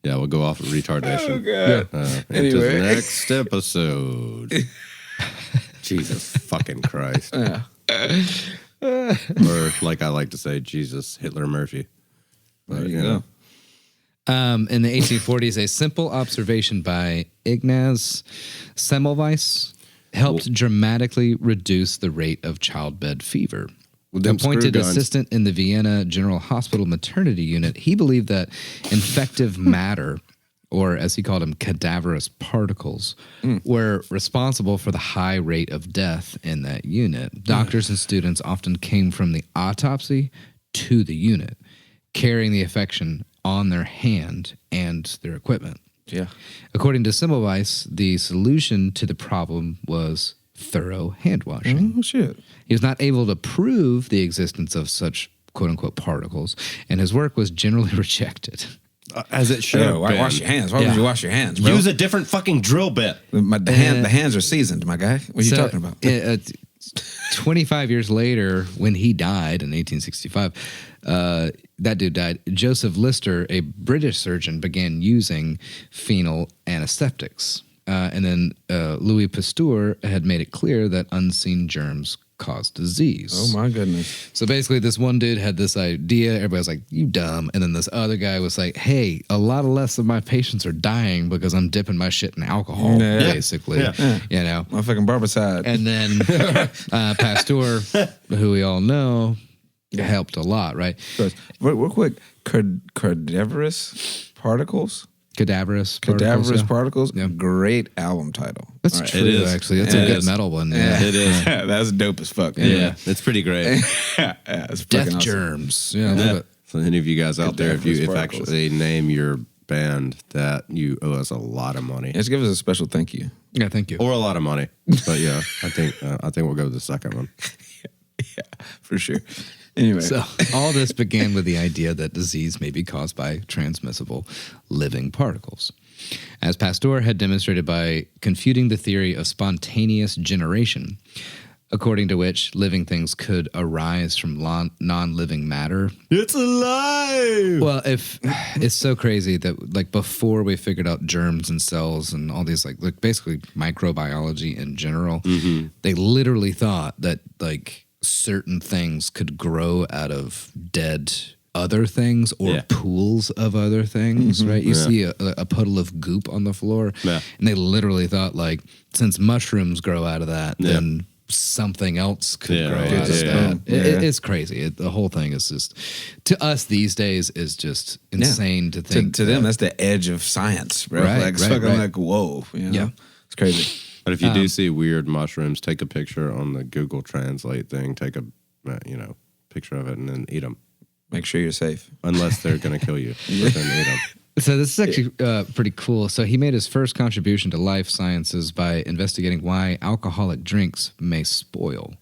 Yeah, we'll go off of retardation. Oh, God. Anyway. Into the next episode. Jesus fucking Christ. Yeah. Or, like I like to say, Jesus Hitler Murphy. There you go. In the 1840s, a simple observation by Ignaz Semmelweis helped dramatically reduce the rate of childbed fever. Appointed assistant in the Vienna General Hospital maternity unit, he believed that infective matter, or as he called them, cadaverous particles, were responsible for the high rate of death in that unit. Doctors and students often came from the autopsy to the unit, carrying the infection on their hand and their equipment. Yeah. According to Semmelweis, the solution to the problem was thorough hand washing. Oh, shit. He was not able to prove the existence of such quote-unquote particles, and his work was generally rejected. As it should. Yeah, why wash your hands? Why would you wash your hands, bro? Use a different fucking drill bit. The hands are seasoned, my guy. What are you talking about? 25 years later, when he died in 1865, that dude died. Joseph Lister, a British surgeon, began using phenol anesthetics. And then Louis Pasteur had made it clear that unseen germs cause disease. Oh, my goodness. So basically, this one dude had this idea. Everybody was like, you dumb. And then this other guy was like, hey, a lot less of my patients are dying because I'm dipping my shit in alcohol, basically. Yeah. You know? My fucking barbicide. And then Pasteur, who we all know, helped a lot, right? Real quick, cadaverous particles? Cadaverous Cadaverous yeah. Particles. Yeah. Great album title. That's All right. true, It is. actually. That's It a good is. metal one. Yeah, It is. That's dope as fuck. Yeah, it's pretty great. yeah, it's Death fucking awesome. Germs. Yeah, I Yeah. love it. So any of you guys out there, if Cadaverous if Particles. actually name your band, that you owe us a lot of money. Just give us a special thank you. Yeah, thank you. Or a lot of money. But yeah, I think we'll go with the second one. For sure. Anyway, So, all this began with the idea that disease may be caused by transmissible living particles. As Pasteur had demonstrated by confuting the theory of spontaneous generation, according to which living things could arise from non-living matter. It's alive. Well, if it's so crazy that like before we figured out germs and cells and all these like basically microbiology in general, they literally thought that like certain things could grow out of dead other things or Yeah. pools of other things, right? You see a puddle of goop on the floor, Yeah. and they literally thought like since mushrooms grow out of that, then something else could Yeah, grow right. out of Yeah. that. Yeah. It's crazy. The whole thing is just to us these days is just insane to think. to them, that's the edge of science, bro. Right, like, it's right, fucking right. like, whoa. You know? Yeah. It's crazy. But if you do see weird mushrooms, take a picture on the Google Translate thing. Take a picture of it and then eat them. Make sure you're safe. Unless they're going to kill you. But then eat them. So this is actually pretty cool. So he made his first contribution to life sciences by investigating why alcoholic drinks may spoil.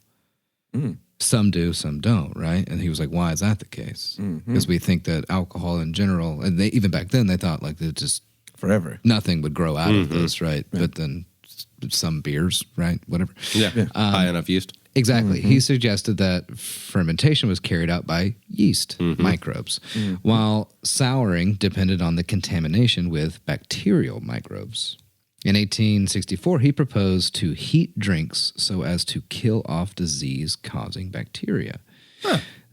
Some do, some don't, right? And he was like, why is that the case? Because we think that alcohol in general, and they even back then they thought like that just Forever. nothing would grow out of this, right? But then some beers, right? Whatever. Yeah. High enough yeast. Exactly. He suggested that fermentation was carried out by yeast microbes, while souring depended on the contamination with bacterial microbes. In 1864, he proposed to heat drinks so as to kill off disease-causing bacteria.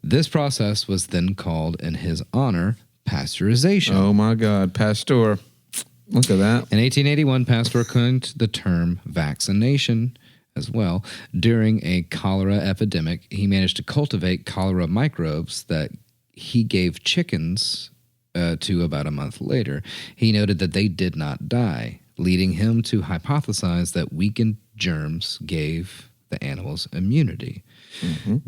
This process was then called, in his honor, pasteurization. Oh my God, Pasteur. Look at that. In 1881, Pasteur coined the term vaccination as well. During a cholera epidemic, he managed to cultivate cholera microbes that he gave chickens to about a month later. He noted that they did not die, leading him to hypothesize that weakened germs gave the animals immunity,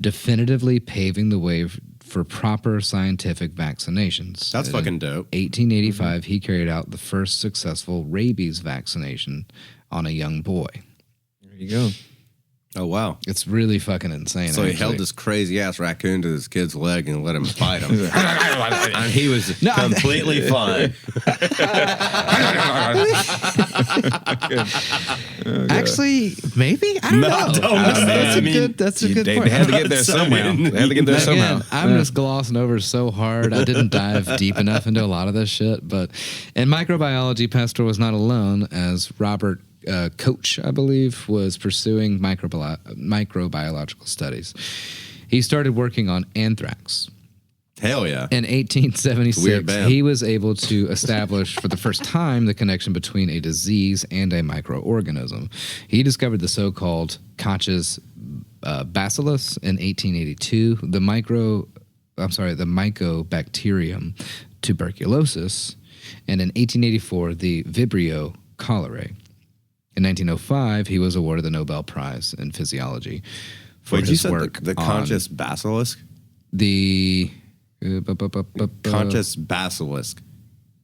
definitively paving the way for proper scientific vaccinations. That's fucking dope. 1885, he carried out the first successful rabies vaccination on a young boy. There you go. Oh, wow. It's really fucking insane. So he actually. held this crazy ass raccoon to this kid's leg and let him fight him. And he was completely fine. Actually, maybe I don't know. That's a good They point. had to get there somehow. They had to get there somehow. Again, I'm just glossing over so hard. I didn't dive deep enough into a lot of this shit. But in microbiology, Pasteur was not alone, as Robert Koch, I believe, was pursuing microbiological studies. He started working on anthrax. Hell yeah. In Weird 1876, band. he was able to establish for the first time the connection between a disease and a microorganism. He discovered the so-called Koch's bacillus in 1882, the Mycobacterium tuberculosis, and in 1884, the Vibrio cholerae. In 1905, he was awarded the Nobel Prize in Physiology for Wait, you his said work the on conscious basilisk? the Conscious basilisk.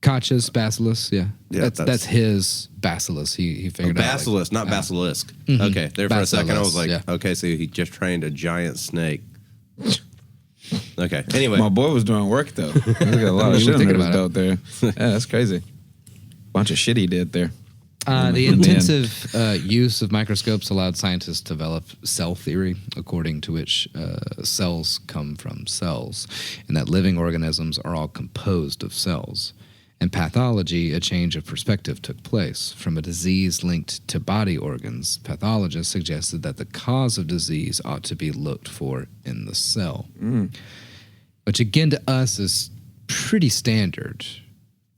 Koch's bacillus, yeah. Yeah, that's his bacillus. He figured Basilisk, not basilisk. Okay, there for a second I was like, Bacillus, okay, so he just trained a giant snake. Okay, anyway. My boy was doing work though. He got a lot of We shit were under thinking his about belt there. Yeah, that's crazy. Bunch of shit he did there. The In the end. intensive use of microscopes allowed scientists to develop cell theory, according to which cells come from cells, and that living organisms are all composed of cells. In pathology, a change of perspective took place. From a disease linked to body organs, pathologists suggested that the cause of disease ought to be looked for in the cell, which again to us is pretty standard.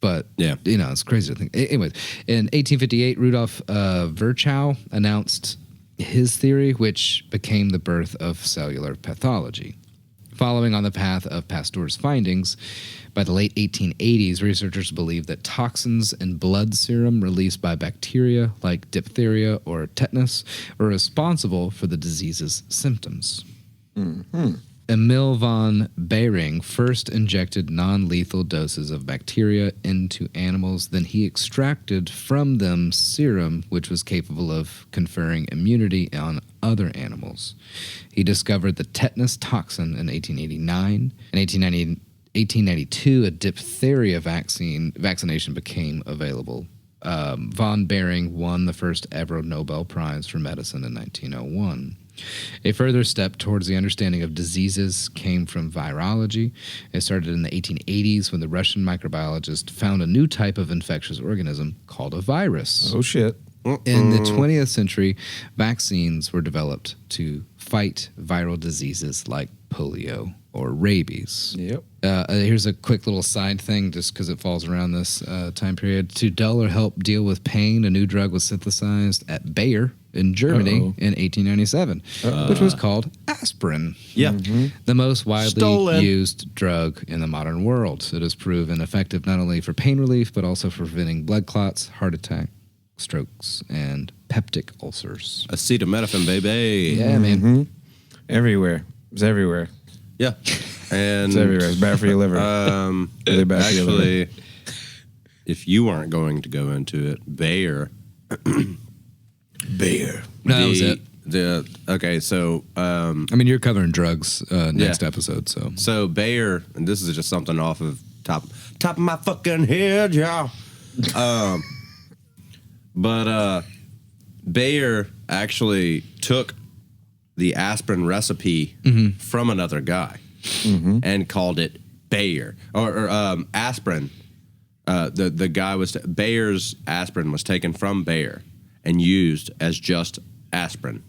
But, Yeah. it's crazy to think. Anyways, in 1858, Rudolf Virchow announced his theory, which became the birth of cellular pathology. Following on the path of Pasteur's findings, by the late 1880s, researchers believed that toxins in blood serum released by bacteria like diphtheria or tetanus were responsible for the disease's symptoms. Emil von Behring first injected non-lethal doses of bacteria into animals. Then he extracted from them serum which was capable of conferring immunity on other animals. He discovered the tetanus toxin in 1889. In 1892, a diphtheria vaccination became available. Von Behring won the first ever Nobel Prize for medicine in 1901. A further step towards the understanding of diseases came from virology. It started in the 1880s when the Russian microbiologist found a new type of infectious organism called a virus. Oh, shit. In the 20th century, vaccines were developed to fight viral diseases like polio or rabies. Yep. Here's a quick little side thing, just because it falls around this time period. To dull or help deal with pain, a new drug was synthesized at Bayer in Germany in 1897, which was called aspirin. Yeah. The most widely Stolen. used drug in the modern world. It has proven effective not only for pain relief, but also for preventing blood clots, heart attack, strokes, and peptic ulcers. Acetaminophen, baby. Yeah, man. Everywhere. It's everywhere. Yeah. And It's everywhere. It's bad for your liver. Really bad for your liver. actually, if you aren't going to go into it, Bayer. Beer. No, that was it. Okay, so I mean, you're covering drugs next Yeah. episode, so. So Bayer, and this is just something off of top of my fucking head, y'all. But Bayer actually took the aspirin recipe from another guy and called it Bayer or aspirin. The guy was Bayer's aspirin was taken from Bayer and used as just aspirin.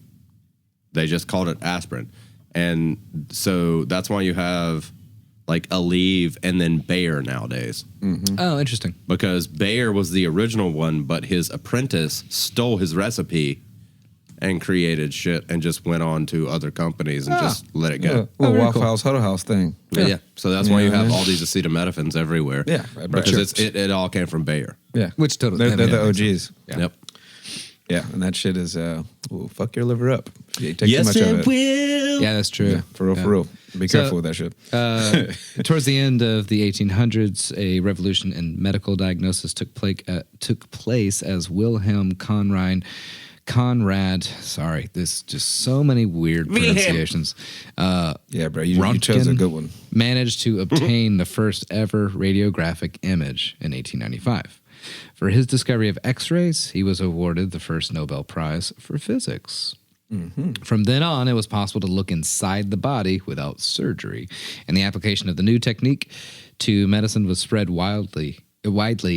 They just called it aspirin. And so that's why you have like Aleve and then Bayer nowadays. Oh, interesting. Because Bayer was the original one, but his apprentice stole his recipe and created shit and just went on to other companies and just let it Yeah. go. Little very Waffle cool. House, Huddle House thing. Yeah. So that's why you Yeah. have all these acetaminophen everywhere. Yeah, Because it all came from Bayer. Yeah. Which totally- They're the that makes OGs. Yeah. Yep. Yeah. And that shit is, will fuck your liver up. You take too much of it. will. Yeah, that's true. Yeah, for real, Yeah. for real. Be So- careful with that shit. Towards the end of the 1800s, a revolution in medical diagnosis took place as Wilhelm Conrad. Sorry, there's just so many weird pronunciations. Yeah, bro. You chose a good one. Managed to obtain the first ever radiographic image in 1895. For his discovery of X-rays, he was awarded the first Nobel Prize for physics. From then on, it was possible to look inside the body without surgery, and the application of the new technique to medicine was spread widely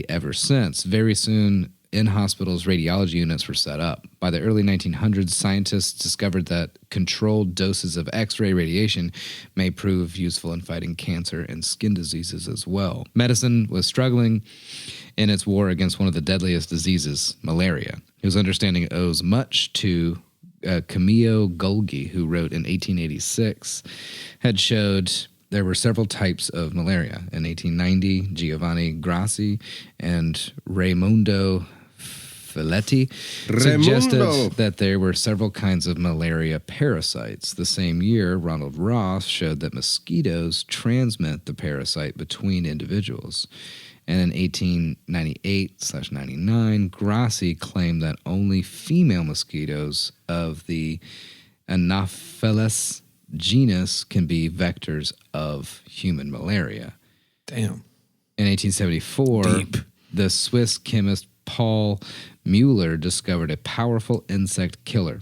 ever since. Very soon, in hospitals, radiology units were set up. By the early 1900s, scientists discovered that controlled doses of X-ray radiation may prove useful in fighting cancer and skin diseases as well. Medicine was struggling in its war against one of the deadliest diseases, malaria. His understanding owes much to Camillo Golgi, who wrote in 1886, had showed there were several types of malaria. In 1890, Giovanni Grassi and Raimondo Filetti suggested that there were several kinds of malaria parasites. The same year, Ronald Ross showed that mosquitoes transmit the parasite between individuals. And in 1898/99, Grassi claimed that only female mosquitoes of the Anopheles genus can be vectors of human malaria. Damn. In 1874, the Swiss chemist Paul Mueller discovered a powerful insect killer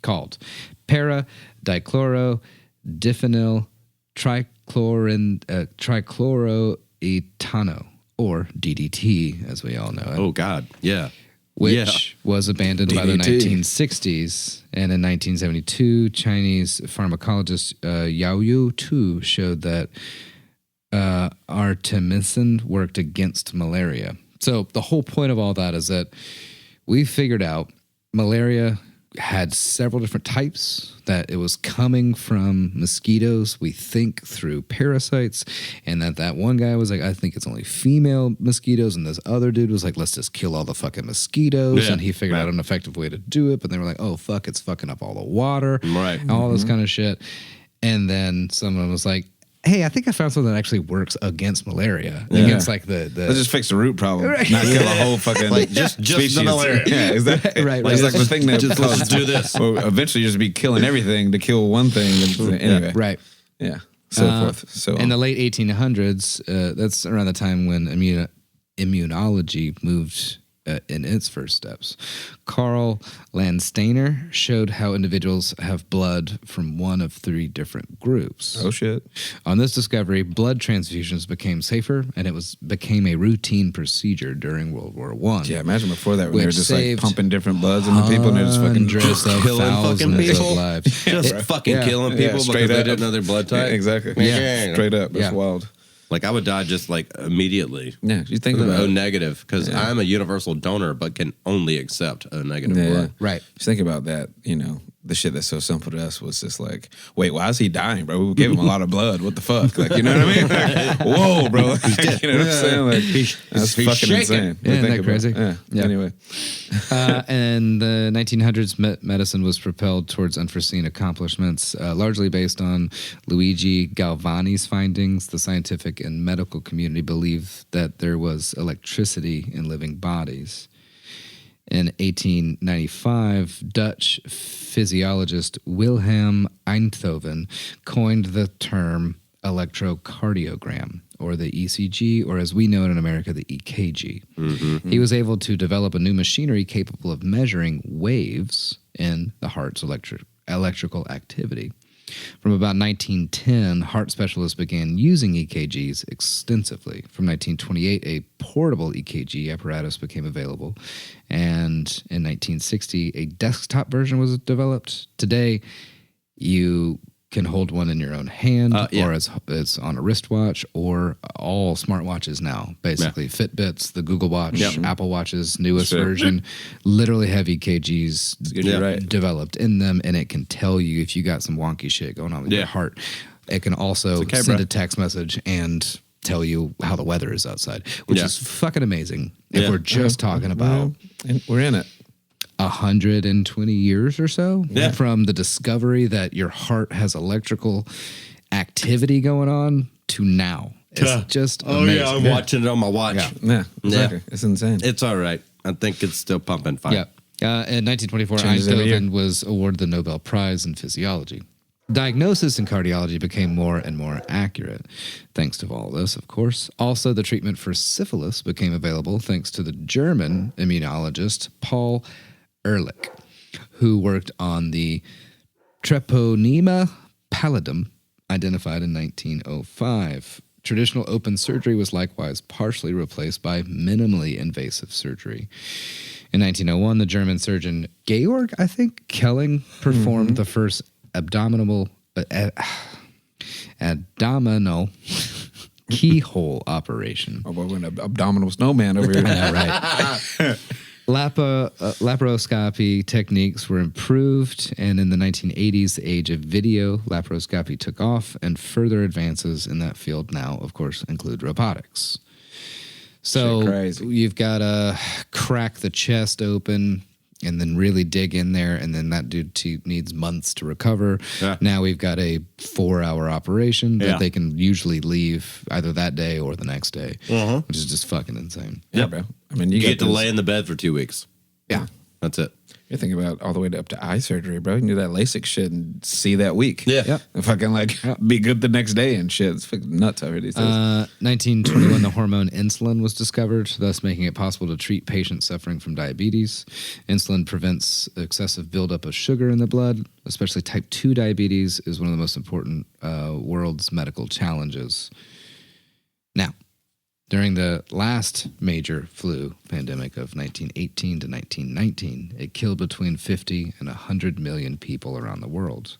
called para-dichloro-diphenyl trichloroetano, or DDT, as we all know it. Oh, God. Yeah. Which was abandoned by the DDT. 1960s. And in 1972, Chinese pharmacologist Yao Yu Tu showed that artemisinin worked against malaria. So the whole point of all that is that we figured out malaria had several different types, that it was coming from mosquitoes, we think, through parasites, and that one guy was like, I think it's only female mosquitoes, and this other dude was like, let's just kill all the fucking mosquitoes, Yeah, and he figured out an effective way to do it, but they were like, oh fuck, it's fucking up all the water, Right. and all this kind of shit. And then someone was like, hey, I think I found something that actually works against malaria, against like the Let's just fix the root problem, not kill a whole fucking just species. the malaria. Yeah, exactly. Right, It's right. like the thing that Let's do this. Well, eventually, just be killing everything to kill one thing. Anyway, right. Yeah, so forth. So in the late 1800s, that's around the time when immunology moved in its first steps. Carl Landsteiner showed how individuals have blood from one of 3 different groups. oh shit. On this discovery, blood transfusions became safer, and it became a routine procedure during World War I. Yeah, imagine before that when they were Which just like saved pumping different bloods into people and they're just fucking hundreds of killing fucking thousands people. of lives. Just fucking yeah. killing people because straight they up. didn't know their blood Yeah, type. exactly. Yeah. Straight up. It's Yeah. wild. Like I would die just like immediately. Yeah, you think O about it. negative because I'm a universal donor, but can only accept O negative Yeah. blood. Right. Just think about that, the shit that's so simple to us was just like, wait, why is he dying, bro? We gave him a lot of blood. What the fuck? Like, you know what I mean? Like, whoa, bro. Like, you know what I'm saying? Like, that's he's fucking shaking. insane. Yeah, isn't Think that about crazy? it. Yeah. Yeah. Anyway. In the 1900s, medicine was propelled towards unforeseen accomplishments, largely based on Luigi Galvani's findings. The scientific and medical community believed that there was electricity in living bodies. In 1895, Dutch physiologist Wilhelm Einthoven coined the term electrocardiogram, or the ECG, or as we know it in America, the EKG. He was able to develop a new machinery capable of measuring waves in the heart's electrical activity. From about 1910, heart specialists began using EKGs extensively. From 1928, a portable EKG apparatus became available. And in 1960, a desktop version was developed. Today, you can hold one in your own hand, or it's on a wristwatch, or all smartwatches now. Basically, Fitbits, the Google Watch, Apple Watches, newest version, literally have EKGs get you right. developed in them, and it can tell you if you got some wonky shit going on with your heart. It can also send a text message and tell you how the weather is outside, which is fucking amazing. If we're just talking about And we're in it. 120 years or so from the discovery that your heart has electrical activity going on to now. It's just amazing. I'm watching it on my watch. Yeah, exactly. It's insane. It's all right. I think it's still pumping fine. Yeah. In 1924, Changes every year. Einthoven was awarded the Nobel Prize in Physiology. Diagnosis in cardiology became more and more accurate, thanks to all this, of course. Also, the treatment for syphilis became available thanks to the German immunologist Paul Ehrlich, who worked on the Treponema pallidum, identified in 1905. Traditional open surgery was likewise partially replaced by minimally invasive surgery. In 1901, the German surgeon Georg, I think, Kelling performed the first abdominal keyhole operation. Oh, boy, we're an abdominal snowman over here. Yeah, right. Laparoscopy techniques were improved, and in the 1980s, the age of video, laparoscopy took off, and further advances in that field now, of course, include robotics. So Shit crazy. you've got to crack the chest open and then really dig in there, and then that dude needs months to recover. Yeah. Now we've got a 4-hour operation that Yeah. they can usually leave either that day or the next day, which is just fucking insane. Yeah, bro. I mean, You got get to those- lay in the bed for 2 weeks. Yeah. That's it. You're thinking about all the way up to eye surgery, bro. You can do that LASIK shit and see that week. Yeah. Yep. And fucking like be good the next day and shit. It's fucking nuts over these days. 1921, the hormone insulin was discovered, thus making it possible to treat patients suffering from diabetes. Insulin prevents excessive buildup of sugar in the blood, especially type 2 diabetes is one of the most important world's medical challenges. Now, during the last major flu pandemic of 1918 to 1919, it killed between 50 and 100 million people around the world.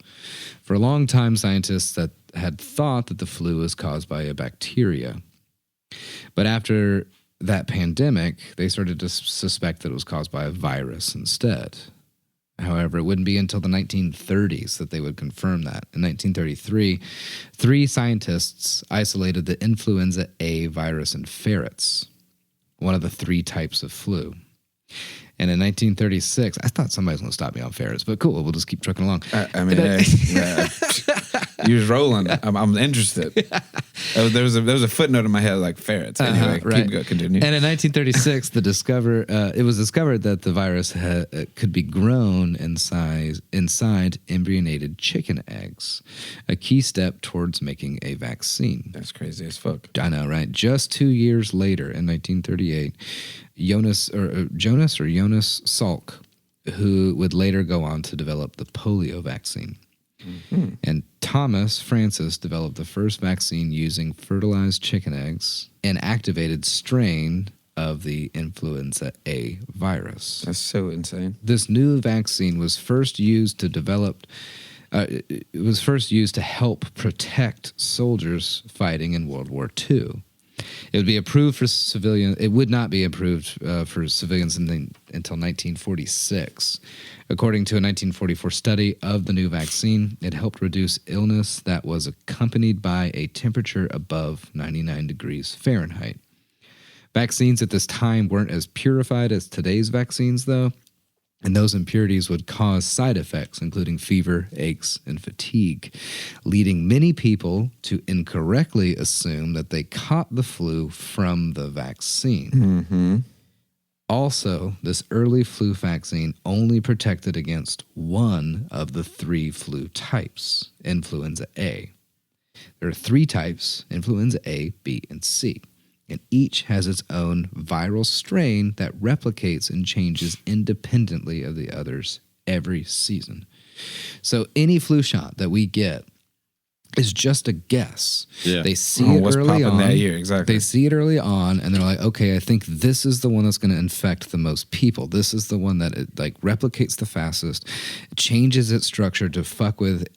For a long time, scientists that had thought that the flu was caused by a bacteria. But after that pandemic, they started to suspect that it was caused by a virus instead. However, it wouldn't be until the 1930s that they would confirm that. In 1933, 3 scientists isolated the influenza A virus in ferrets, one of the 3 types of flu. And in 1936, I thought somebody was going to stop me on ferrets, but cool, we'll just keep trucking along. I mean, you was rolling. I'm interested. There was a footnote in my head like ferrets. Anyway, right. keep going, continue. And in 1936, it was discovered that the virus could be grown inside embryonated chicken eggs, a key step towards making a vaccine. That's crazy as fuck. I know, right? Just 2 years later, in 1938, Jonas Salk, who would later go on to develop the polio vaccine. Mm-hmm. And Thomas Francis developed the first vaccine using fertilized chicken eggs, an activated strain of the influenza A virus. That's so insane. This new vaccine was first used to develop. It was first used to help protect soldiers fighting in World War II. It would be approved for civilians. It would not be approved for civilians until 1946. According to a 1944 study of the new vaccine, it helped reduce illness that was accompanied by a temperature above 99 degrees Fahrenheit. Vaccines at this time weren't as purified as today's vaccines, though, and those impurities would cause side effects, including fever, aches, and fatigue, leading many people to incorrectly assume that they caught the flu from the vaccine. Mm-hmm. Also, this early flu vaccine only protected against one of the 3 flu types, influenza A. There are 3 types, influenza A, B, and C. And each has its own viral strain that replicates and changes independently of the others every season. So any flu shot that we get is just a guess. Yeah. They see it what's early popping on. that year, exactly. They see it early on, and they're like, okay, I think this is the one that's going to infect the most people. This is the one that it, replicates the fastest, changes its structure to fuck with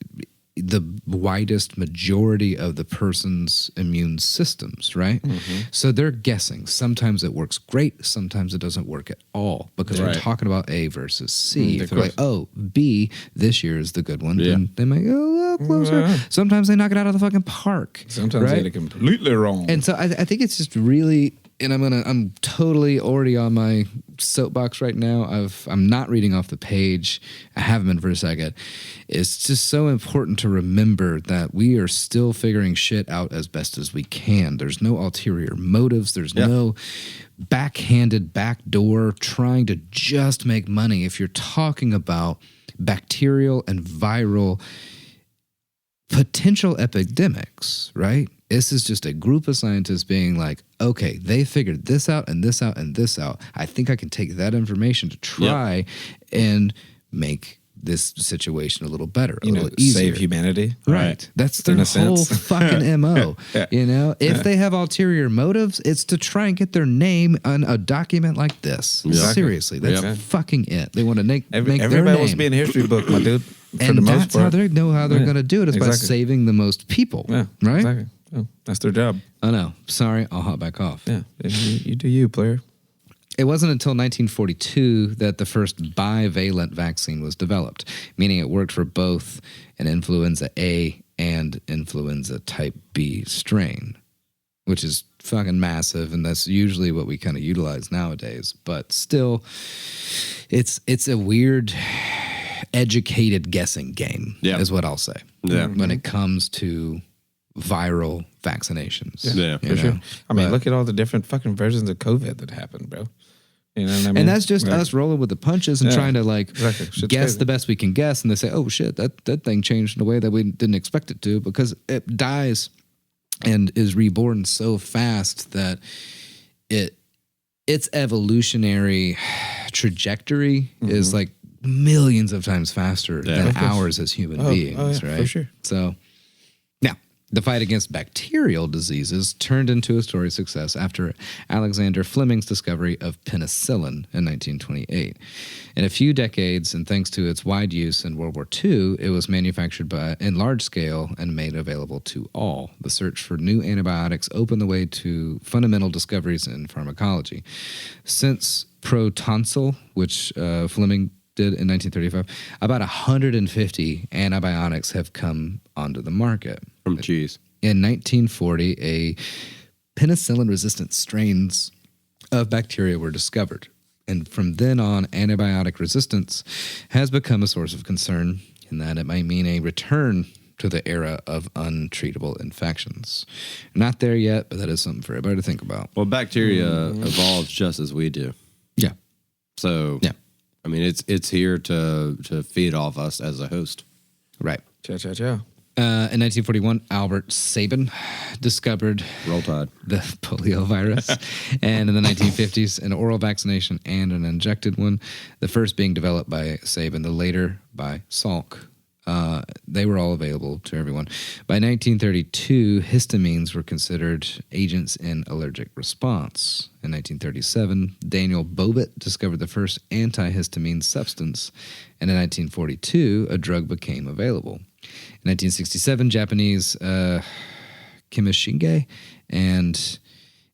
the widest majority of the person's immune systems, right? Mm-hmm. So they're guessing. Sometimes it works great. Sometimes it doesn't work at all because we're talking about A versus C. If they're like, oh, B this year is the good one, then they might go a little closer. Yeah. Sometimes they knock it out of the fucking park. Sometimes they get it completely wrong. And so I think it's just really, and I'm totally already on my soapbox right now. I'm not reading off the page. I haven't been for a second. It's just so important to remember that we are still figuring shit out as best as we can. There's no ulterior motives. There's no backhanded backdoor trying to just make money. If you're talking about bacterial and viral potential epidemics, right? This is just a group of scientists being like, okay, they figured this out and this out and this out. I think I can take that information to try and make this situation a little better, a little easier. Save humanity. Right. That's their whole fucking MO. You know, if they have ulterior motives, it's to try and get their name on a document like this. Exactly. Seriously, that's fucking it. They want to make their name. Everybody wants to be in a history book, my dude. And that's how they know how they're going to do it is by saving the most people. Yeah, right? Exactly. Oh, that's their job. I know. Sorry, I'll hop back off. Yeah, you do you, player. It wasn't until 1942 that the first bivalent vaccine was developed, meaning it worked for both an influenza A and influenza type B strain, which is fucking massive, and that's usually what we kind of utilize nowadays. But still, it's a weird, educated guessing game, is what I'll say. Yeah. When it comes to viral vaccinations. Yeah, for sure. I mean, look at all the different fucking versions of COVID that happened, bro. You know what I mean? And that's just us rolling with the punches and trying to guess crazy. the best we can guess. And they say, oh shit, that thing changed in a way that we didn't expect it to, because it dies and is reborn so fast that its evolutionary trajectory is like millions of times faster than ours as human beings, right? For sure. So now, the fight against bacterial diseases turned into a story of success after Alexander Fleming's discovery of penicillin in 1928. In a few decades, and thanks to its wide use in World War II, it was manufactured in large scale and made available to all. The search for new antibiotics opened the way to fundamental discoveries in pharmacology. Since protonsil, which Fleming did in 1935, about 150 antibiotics have come onto the market. From cheese. In 1940, a penicillin-resistant strains of bacteria were discovered. And from then on, antibiotic resistance has become a source of concern in that it might mean a return to the era of untreatable infections. Not there yet, but that is something for everybody to think about. Well, bacteria evolves just as we do. Yeah. So, Yeah. I mean, it's here to feed off us as a host. Right. Cha. In 1941, Albert Sabin discovered Roll Tide. the polio virus. And in the 1950s, an oral vaccination and an injected one, the first being developed by Sabin, the later by Salk. They were all available to everyone. By 1932, histamines were considered agents in allergic response. In 1937, Daniel Bobbitt discovered the first antihistamine substance. And in 1942, a drug became available. In 1967, Japanese Kimishinge and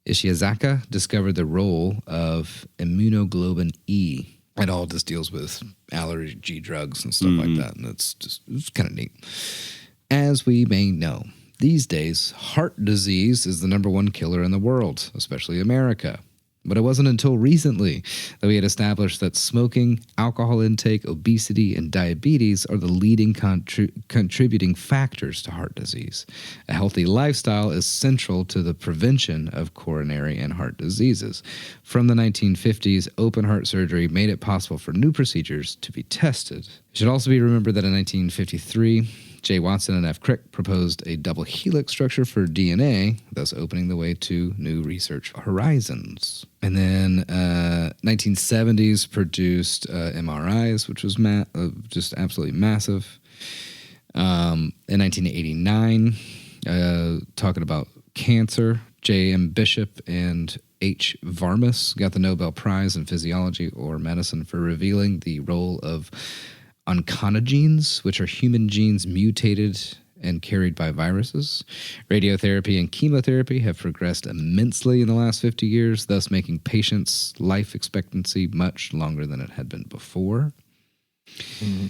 Ishiazaka discovered the role of immunoglobulin E. It all just deals with allergy drugs and stuff like that, and it's kind of neat. As we may know, these days, heart disease is the number one killer in the world, especially America. But it wasn't until recently that we had established that smoking, alcohol intake, obesity, and diabetes are the leading contributing factors to heart disease. A healthy lifestyle is central to the prevention of coronary and heart diseases. From the 1950s, open heart surgery made it possible for new procedures to be tested. It should also be remembered that in 1953, J. Watson and F. Crick proposed a double helix structure for DNA, thus opening the way to new research horizons. And then 1970s produced MRIs, which was just absolutely massive. In 1989, talking about cancer, J.M. Bishop and H. Varmus got the Nobel Prize in Physiology or Medicine for revealing the role of oncogenes, which are human genes mutated and carried by viruses. Radiotherapy and chemotherapy have progressed immensely in the last 50 years, thus making patients' life expectancy much longer than it had been before.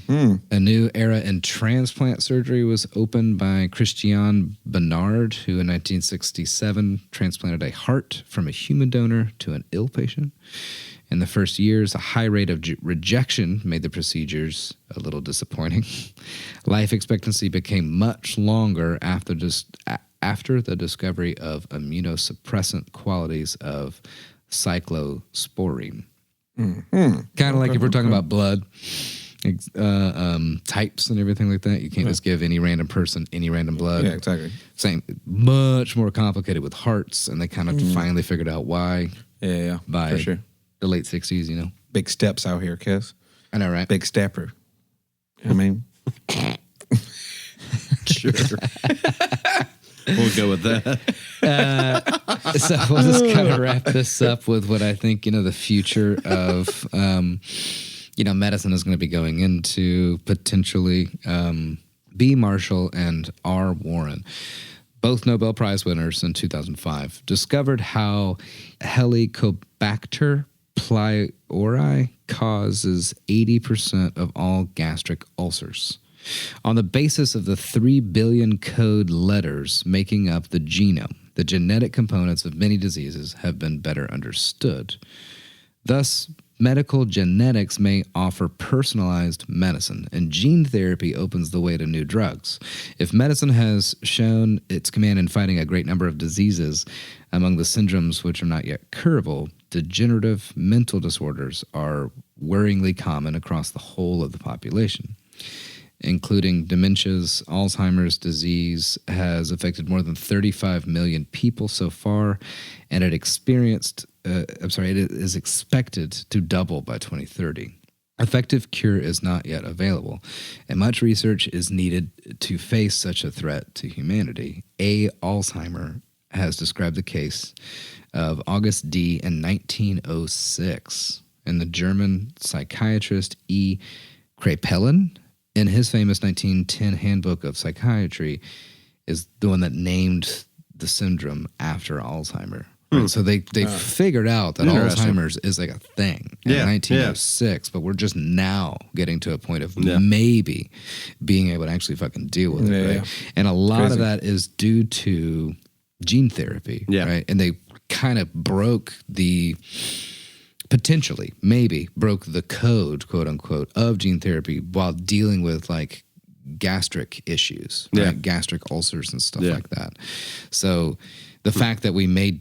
A new era in transplant surgery was opened by Christian Bernard, who in 1967 transplanted a heart from a human donor to an ill patient. In the first years, a high rate of rejection made the procedures a little disappointing. Life expectancy became much longer after the discovery of immunosuppressant qualities of cyclosporine. Kind of like if we're talking about blood types and everything like that, you can't just give any random person any random blood. Yeah, exactly. Same, much more complicated with hearts, and they kind of finally figured out why. Yeah, By for sure. the late 60s, you know. Big steps out here, Kes. I know, right? Big stepper. I mean, Sure. We'll go with that. So we'll just kind of wrap this up with what I think, the future of, medicine is going to be going into potentially B. Marshall and R. Warren, both Nobel Prize winners in 2005, discovered how Helicobacter pylori causes 80% of all gastric ulcers. On the basis of the 3 billion code letters making up the genome, the genetic components of many diseases have been better understood. Thus, medical genetics may offer personalized medicine, and gene therapy opens the way to new drugs. If medicine has shown its command in fighting a great number of diseases, among the syndromes which are not yet curable, degenerative mental disorders are worryingly common across the whole of the population, including dementias. Alzheimer's disease has affected more than 35 million people so far, and it is expected to double by 2030. Effective cure is not yet available, and much research is needed to face such a threat to humanity. A. Alzheimer has described the case of August D. in 1906, and the German psychiatrist E. Kraepelin, in his famous 1910 Handbook of Psychiatry, is the one that named the syndrome after Alzheimer Right? So they figured out that Interesting. Alzheimer's is like a thing in Yeah, 1906, but we're just now getting to a point of maybe being able to actually fucking deal with it. Yeah, Right? yeah. And a lot Crazy. of that is due to gene therapy. Yeah. Right. And they kind of broke potentially, maybe broke the code, quote unquote, of gene therapy while dealing with like gastric issues, right? Yeah. Gastric ulcers and stuff Yeah. like that. So the fact that we may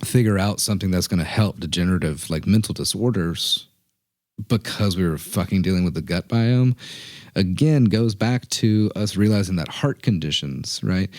figure out something that's going to help degenerative like mental disorders because we were fucking dealing with the gut biome, again, goes back to us realizing that heart conditions, right,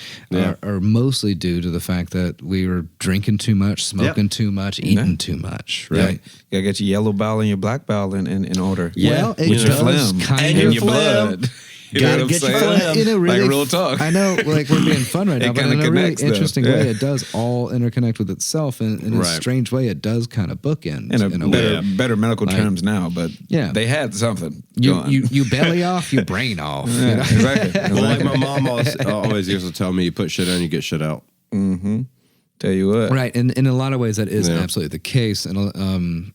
are mostly due to the fact that we were drinking too much, smoking too much, eating too much, right? You gotta get your yellow bowel and your black bowel in order. Well, it With your does phlegm kind and of your blood. You know Gotta what I'm get your saying? phlegm. In a really, Like real talk. I know, like we're being fun right now, It but in kinda a really connects, though. interesting Yeah. way, it does all interconnect with itself, and in a Right. strange way, it does kind of bookend In a way. better medical terms now, but Yeah. they had something. You, going. you belly off, you brain off. yeah, You know? exactly. Well, like my mom always used to tell me, you put shit in, you get shit out. Tell you what, Right, and in a lot of ways, that is Yeah. absolutely the case, and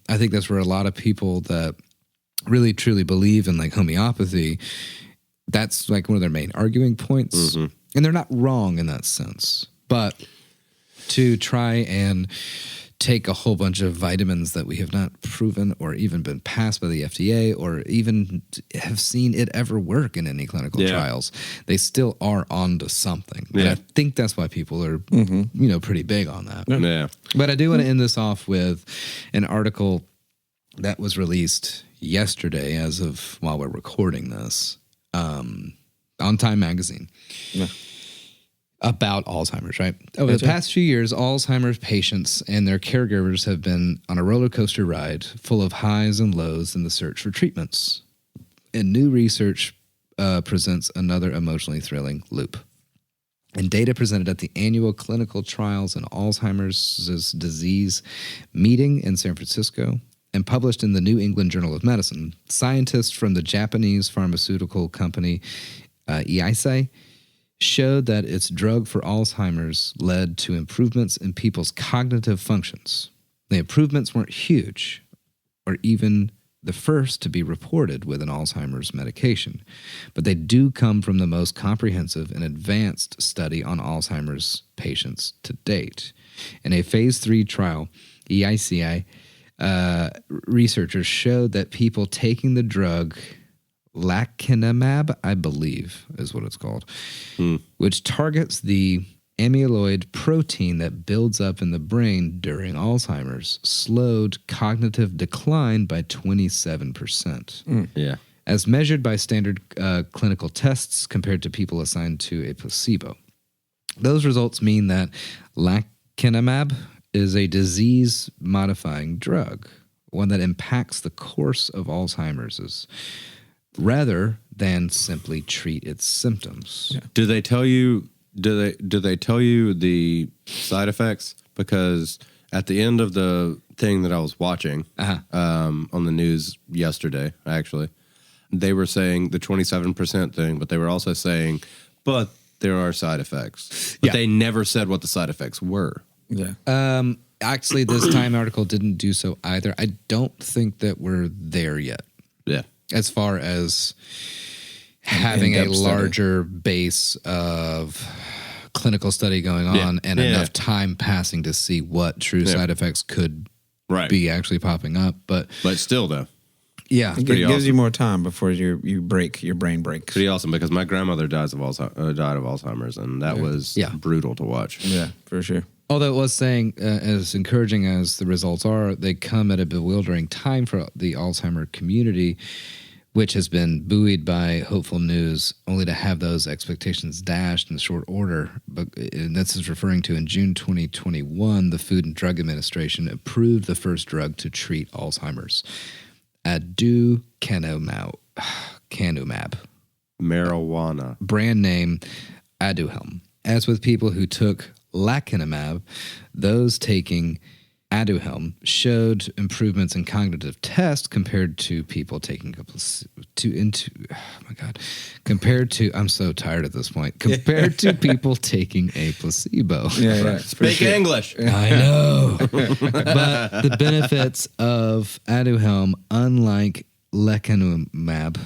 I think that's where a lot of people that really truly believe in like homeopathy, that's like one of their main arguing points, and they're not wrong in that sense. But to try and take a whole bunch of vitamins that we have not proven or even been passed by the FDA or even have seen it ever work in any clinical Yeah. trials, they still are onto something. And Yeah. I think that's why people are, pretty big on that. Yeah. But I do want to end this off with an article that was released yesterday, as of while we're recording this, on Time Magazine. About Alzheimer's, right? Over the past few years, Alzheimer's patients and their caregivers have been on a roller coaster ride full of highs and lows in the search for treatments. And new research presents another emotionally thrilling loop. And data presented at the annual Clinical Trials in Alzheimer's Disease meeting in San Francisco and published in the New England Journal of Medicine, scientists from the Japanese pharmaceutical company Eisai showed that its drug for Alzheimer's led to improvements in people's cognitive functions. The improvements weren't huge, or even the first to be reported with an Alzheimer's medication, but they do come from the most comprehensive and advanced study on Alzheimer's patients to date. In a phase 3 trial, EICI researchers showed that people taking the drug lecanemab, I believe is what it's called, which targets the amyloid protein that builds up in the brain during Alzheimer's, slowed cognitive decline by 27%. Yeah. As measured by standard clinical tests compared to people assigned to a placebo. Those results mean that lecanemab is a disease-modifying drug, one that impacts the course of Alzheimer's rather than simply treat its symptoms. Do they tell you? Do they tell you the side effects? Because at the end of the thing that I was watching on the news yesterday, actually, they were saying the 27% thing, but they were also saying, but there are side effects. But they never said what the side effects were. Yeah. Actually, this Time article didn't do so either. I don't think that we're there yet, Yeah. as far as having a in-depth study. larger base of clinical study going on and Yeah. enough time passing to see what true side effects could Right. be actually popping up. But But still, though, yeah, It pretty gives awesome. you more time before your brain breaks. pretty awesome because my grandmother died of Alzheimer's, and that was brutal to watch. Yeah, for sure. although it was saying, as encouraging as the results are, they come at a bewildering time for the Alzheimer community, which has been buoyed by hopeful news, only to have those expectations dashed in short order. But and this is referring to in June 2021, the Food and Drug Administration approved the first drug to treat Alzheimer's, aducanumab, Marijuana. brand name Aduhelm. As with people who took lecanemab, those taking Aduhelm showed improvements in cognitive tests compared to people taking compared to I'm so tired at this point compared to people taking a placebo. Yeah. Speak English. I know. But the benefits of Aduhelm, unlike lecanemab,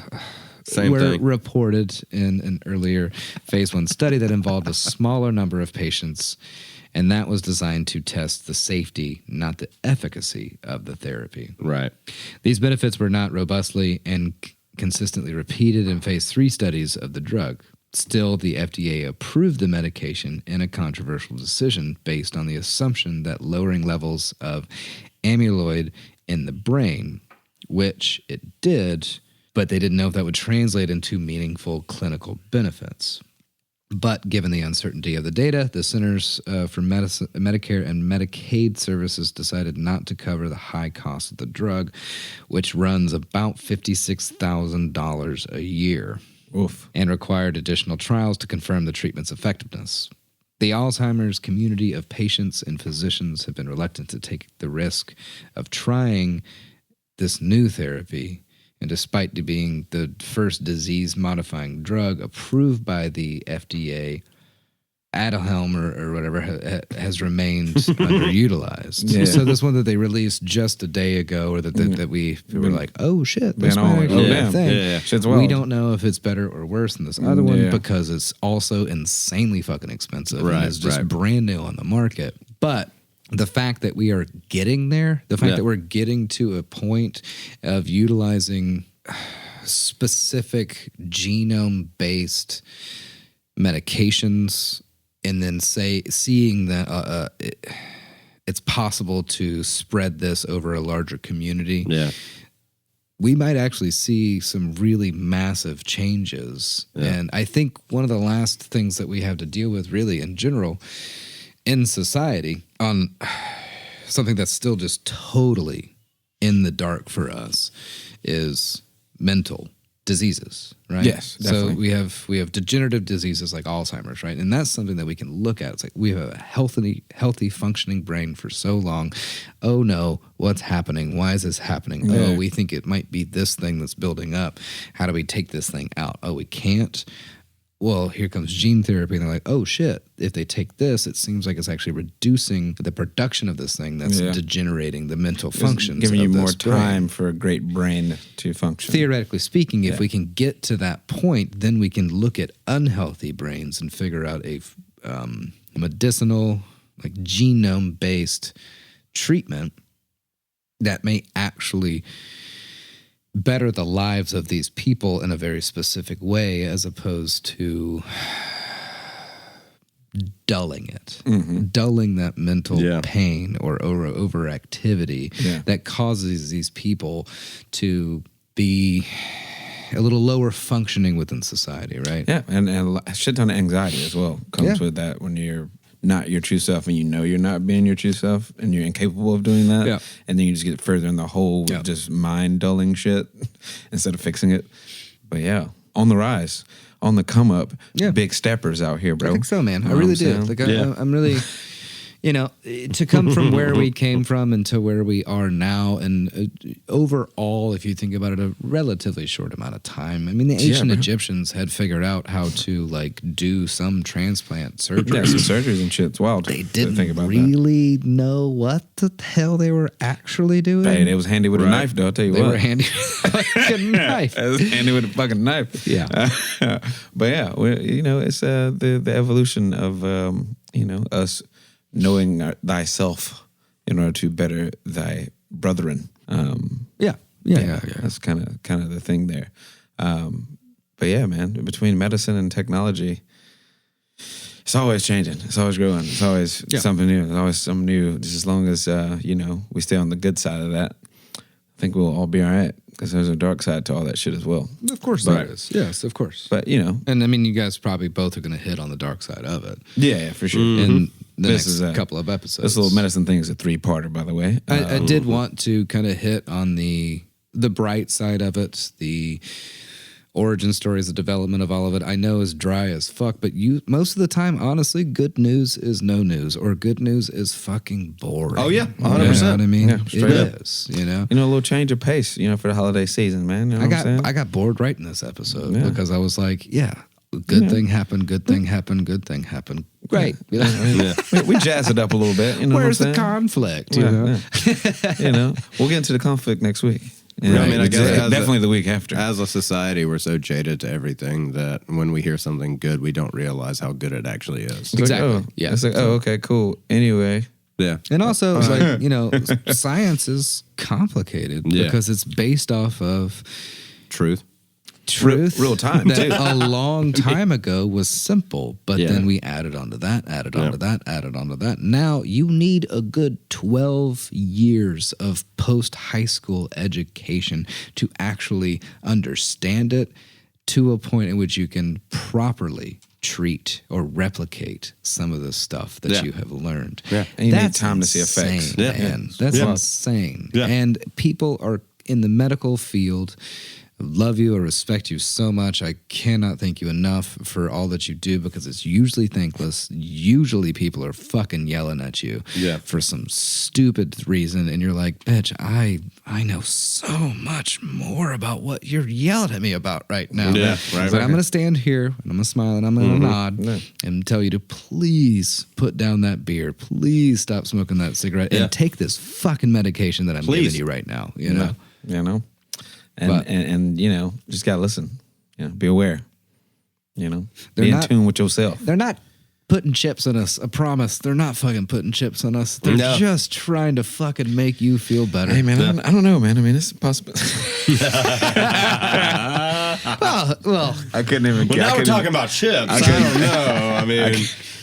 Same were thing. reported in an earlier phase 1 study that involved a smaller number of patients, and that was designed to test the safety, not the efficacy of the therapy. Right. These benefits were not robustly and consistently repeated in phase 3 studies of the drug. Still, the FDA approved the medication in a controversial decision based on the assumption that lowering levels of amyloid in the brain, which it did, but they didn't know if that would translate into meaningful clinical benefits. But given the uncertainty of the data, the Centers for Medicare and Medicaid Services decided not to cover the high cost of the drug, which runs about $56,000 a year. Oof. And required additional trials to confirm the treatment's effectiveness. The Alzheimer's community of patients and physicians have been reluctant to take the risk of trying this new therapy, and despite it being the first disease-modifying drug approved by the FDA, Aduhelm or whatever has remained underutilized. Yeah. So this one that they released just a day ago, or that we were like, oh shit, this Been on might it. actually be a Damn. thing. Yeah. Shit's We wild. don't know if it's better or worse than this other one Yeah. because it's also insanely fucking expensive. Right, And it's just right. brand new on the market. But the fact that we are getting there, the fact Yeah. that we're getting to a point of utilizing specific genome-based medications, and then seeing that it's possible to spread this over a larger community, Yeah. we might actually see some really massive changes. And I think one of the last things that we have to deal with really in general in society on something that's still just totally in the dark for us is mental diseases, right? Yes, definitely. So we have degenerative diseases like Alzheimer's, right? And that's something that we can look at. It's like we have a healthy functioning brain for so long. Oh no, what's happening? Why is this happening? Yeah. Oh, we think it might be this thing that's building up. How do we take this thing out? Oh, we can't. Well, here comes gene therapy, and they're like, oh shit, if they take this, it seems like it's actually reducing the production of this thing that's Yeah. degenerating the mental It's functions giving you of more this brain. time for a great brain to function. Theoretically speaking, if we can get to that point, then we can look at unhealthy brains and figure out a medicinal, like genome-based treatment that may actually better the lives of these people in a very specific way, as opposed to dulling it, dulling that mental Yeah. pain or overactivity Yeah. that causes these people to be a little lower functioning within society, right? Yeah, and a shit ton of anxiety as well comes Yeah. with that when you're not your true self and you know you're not being your true self and you're incapable of doing that. Yeah. And then you just get further in the hole with Yeah. just mind dulling shit instead of fixing it. But yeah, on the rise, on the come up, Yeah. big steppers out here, bro. I think so, man. You I know really what I'm do. saying? Like, Yeah. I'm really, to come from where we came from and to where we are now, and overall, if you think about it, a relatively short amount of time. I mean, the ancient bro. Egyptians had figured out how to like do some transplant surgery. Yeah, some surgeries and shit. It's wild. They to didn't think about really know what the hell they were actually doing. that. Hey, they was handy with a Right. knife, though. I'll tell you They what. were handy with a knife. They was handy with a fucking knife. Yeah. But yeah, it's the evolution of us knowing thyself in order to better thy brethren. Yeah. That's kind of the thing there. But yeah, man, between medicine and technology, it's always changing. It's always growing. It's always something new. There's always something new. Just as long as we stay on the good side of that, I think we'll all be all right. Because there's a dark side to all that shit as well. Of course But- there is. Yes, of course. But And I mean, you guys probably both are going to hit on the dark side of it yeah, for sure. in the This next is a- couple of episodes. This little medicine thing is a 3-parter, by the way. I did want to kind of hit on the bright side of it, origin stories, the development of all of it, I know is dry as fuck, but most of the time, honestly, good news is no news, or good news is fucking boring. Oh, yeah, 100%. You know what I mean? Yeah, straight it up. is, you know? A little change of pace, for the holiday season, man. You know what I'm saying? I got bored writing this episode Yeah. because I was like, good thing happened, good thing happened, good thing happened. Great. we jazz it up a little bit. You know Where's what I'm the saying? conflict? Yeah, You know? yeah. We'll get into the conflict next week. Yeah, I mean, I guess as definitely the week after. As a society, we're so jaded to everything that when we hear something good, we don't realize how good it actually is. It's like, Exactly. oh, Yeah. It's like, oh, okay, cool. Anyway, Yeah. And also, like, science is complicated Yeah. because it's based off of Truth. truth. real time, that too. a long time ago was simple, but Yeah. then we added onto that, added onto that, added onto that. Now you need a good 12 years of post-high school education to actually understand it to a point in which you can properly treat or replicate some of the stuff that Yeah. you have learned. Yeah. And you need time to see effects. Insane, Yeah. man. That's Yeah. insane. Yeah. And people are in the medical field love you or respect you so much. I cannot thank you enough for all that you do because it's usually thankless. Usually people are fucking yelling at you for some stupid reason. And you're like, bitch, I know so much more about what you're yelling at me about right now. Yeah, right, But right. I'm going to stand here and I'm going to smile and I'm going to nod and tell you to please put down that beer. Please stop smoking that cigarette and take this fucking medication that I'm Please. giving you right now. You know? And, But- and just gotta listen. Be aware. They're Be in not- tune with yourself. They're not putting chips on us. I promise. They're not fucking putting chips on us. They're No. just trying to fucking make you feel better. Hey man, I don't know, man. I mean, it's possible. Well, I couldn't even. Well, now we're talking about chips. I don't know. I mean,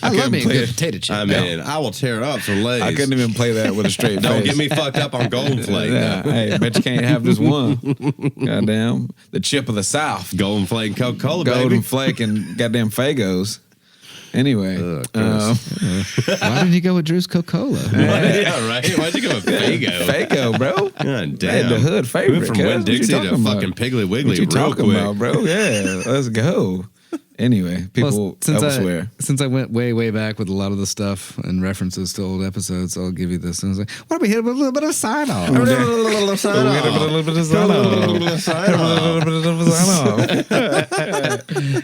I love me a play good it. potato chip. I mean, I will tear up some Lay's. I couldn't even play that with a straight Don't face. get me fucked up on Golden Flake. Yeah, hey, bet you can't have just one. Goddamn, the chip of the South, Golden Flake and Coca-Cola, Golden baby. Flake and goddamn Fagos. Anyway, Why didn't you go with Drew's Coca-Cola? Yeah, right. Why'd you go with Fago? Fago, bro. God Hey, damn. the hood favorite. Went from cuz. Winn What you Dixie to talking about? fucking Piggly Wiggly What you real talking quick. about, bro? Yeah, let's go. Anyway, people elsewhere. Since I went way back with a lot of the stuff and references to old episodes, I'll give you this. And I was like, why don't we hit with a little bit of sign off? We had a little bit of sign-off.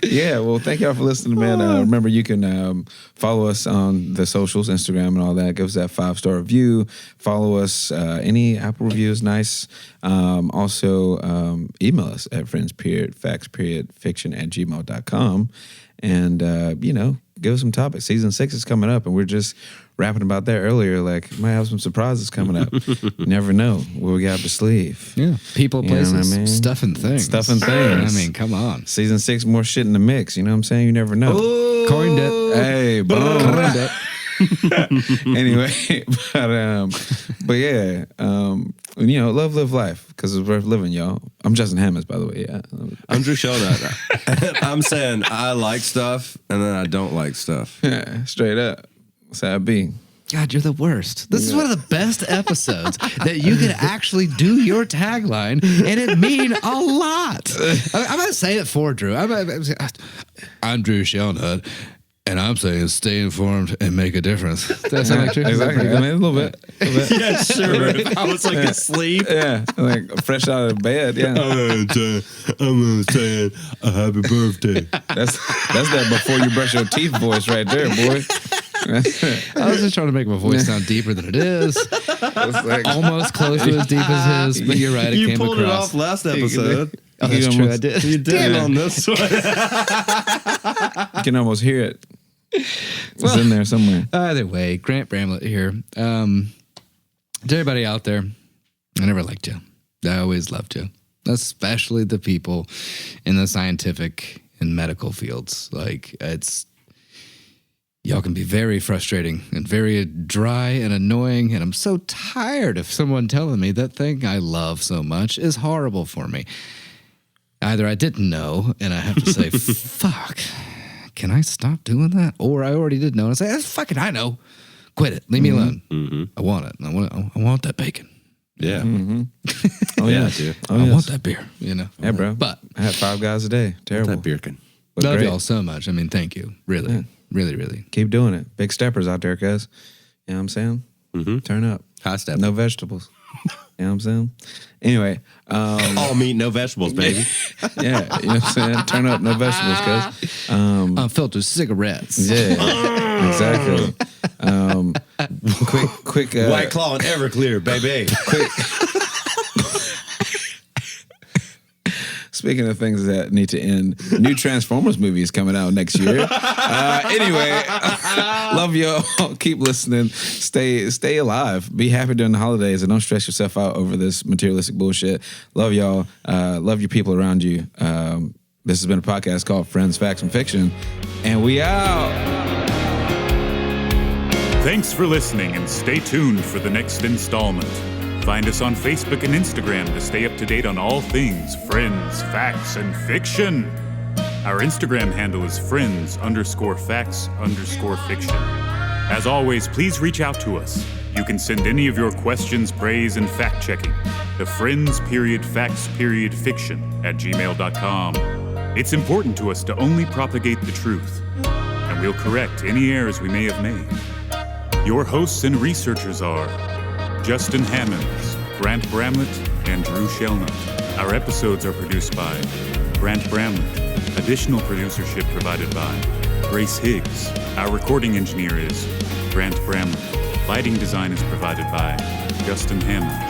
Yeah, well, thank y'all for listening, man. Remember, you can follow us on the socials, Instagram and all that. Give us that 5-star review. Follow us. Any Apple reviews, nice. Also, email us at friends.facts.fiction@gmail.com. And, give us some topics. Season 6 is coming up, and we're just rapping about that earlier. Like, might have some surprises coming up. You never know what we got up the sleeve. Yeah. People, You know what places, I mean? stuff and things. Stuff and things. I mean, come on. Season 6, more shit in the mix. You know what I'm saying? You never know. Coined it. Hey, Coined it. anyway, but yeah, love, live life because it's worth living, y'all. I'm Justin Hammonds, by the way. Yeah, I'm Drew Shonut. I'm saying I like stuff and then I don't like stuff. yeah, straight up. That's how it be. God, you're the worst. This is one of the best episodes that you can actually do your tagline and it mean a lot. I'm going to say it for Drew. I'm Drew Shellnut, and I'm saying stay informed and make a difference. Does that sound like Drew? Exactly. I mean, a little bit. Yeah, sure. If I was like asleep. Yeah, like fresh out of bed. Yeah, I'm saying a happy birthday. that's that before you brush your teeth voice right there, boy. I was just trying to make my voice sound deeper than it is. It's like, Almost close to as deep as his, but you're right. It You came pulled it across. off last episode. Oh, that's You true. I almost- did. You did on this one. you can almost hear it. It's in there somewhere. Either way, Grant Bramlett here. To everybody out there, I never liked you. I always loved you, especially the people in the scientific and medical fields. Like, y'all can be very frustrating and very dry and annoying. And I'm so tired of someone telling me that thing I love so much is horrible for me. Either I didn't know and I have to say, fuck, can I stop doing that? Or I already did know and I say, fuck it, I know. Quit it. Leave me alone. I want it. I want that bacon. Yeah. Oh yeah, dude. Oh, I yes. want that beer, you know. Yeah, bro. But I had 5 guys a day. Terrible. That Birkin. But love great. y'all so much. I mean, thank you. Really, really. Keep doing it. Big steppers out there, guys. You know what I'm saying? Mm-hmm. Turn up. High step. No vegetables. You know what I'm saying? Anyway, All meat, no vegetables, baby. yeah, you know what I'm saying? Turn up, no vegetables, cuz. Unfiltered cigarettes. Yeah, exactly. Quick. White Claw and Everclear, baby. Speaking of things that need to end, new Transformers movie is coming out next year. Anyway, love y'all. Keep listening. Stay alive. Be happy during the holidays and don't stress yourself out over this materialistic bullshit. Love y'all. Love your people around you. This has been a podcast called Friends, Facts, and Fiction, and we out. Thanks for listening and stay tuned for the next installment. Find us on Facebook and Instagram to stay up to date on all things Friends, Facts, and Fiction. Our Instagram handle is friends_facts_fiction. As always, please reach out to us. You can send any of your questions, praise, and fact-checking to friends_facts_fiction@gmail.com. It's important to us to only propagate the truth, and we'll correct any errors we may have made. Your hosts and researchers are Justin Hammonds, Grant Bramlett, and Drew Shellnut. Our episodes are produced by Grant Bramlett. Additional producership provided by Grace Higgs. Our recording engineer is Grant Bramlett. Lighting design is provided by Justin Hammonds.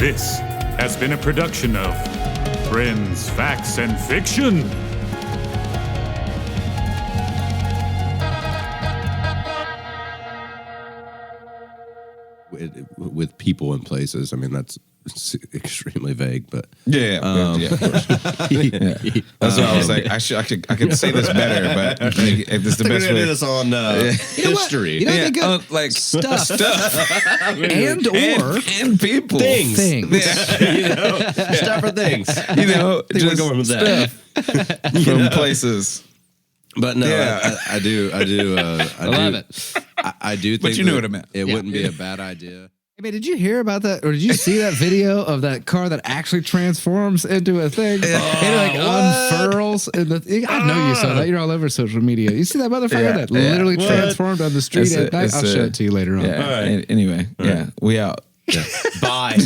This has been a production of Friends, Facts, and Fiction. With people and places. I mean, that's extremely vague, but Yeah, of course. Yeah. That's why I was like, I could say this better, but like, if this is the best do way. this on history. You know, they go like stuff and or and people Things. Yeah. Stuff for things. You know, we're just going with that. stuff from places. But no, Yeah. I do. I love it. I do think But you knew that what I meant. It wouldn't be a bad idea. Hey, man, did you hear about that, or did you see that video of that car that actually transforms into a thing? It like unfurls. I know you saw that. You're all over social media. You see that motherfucker that literally transformed on the street at night? I'll show it to you later on. Yeah. Anyway, yeah, we out. Bye.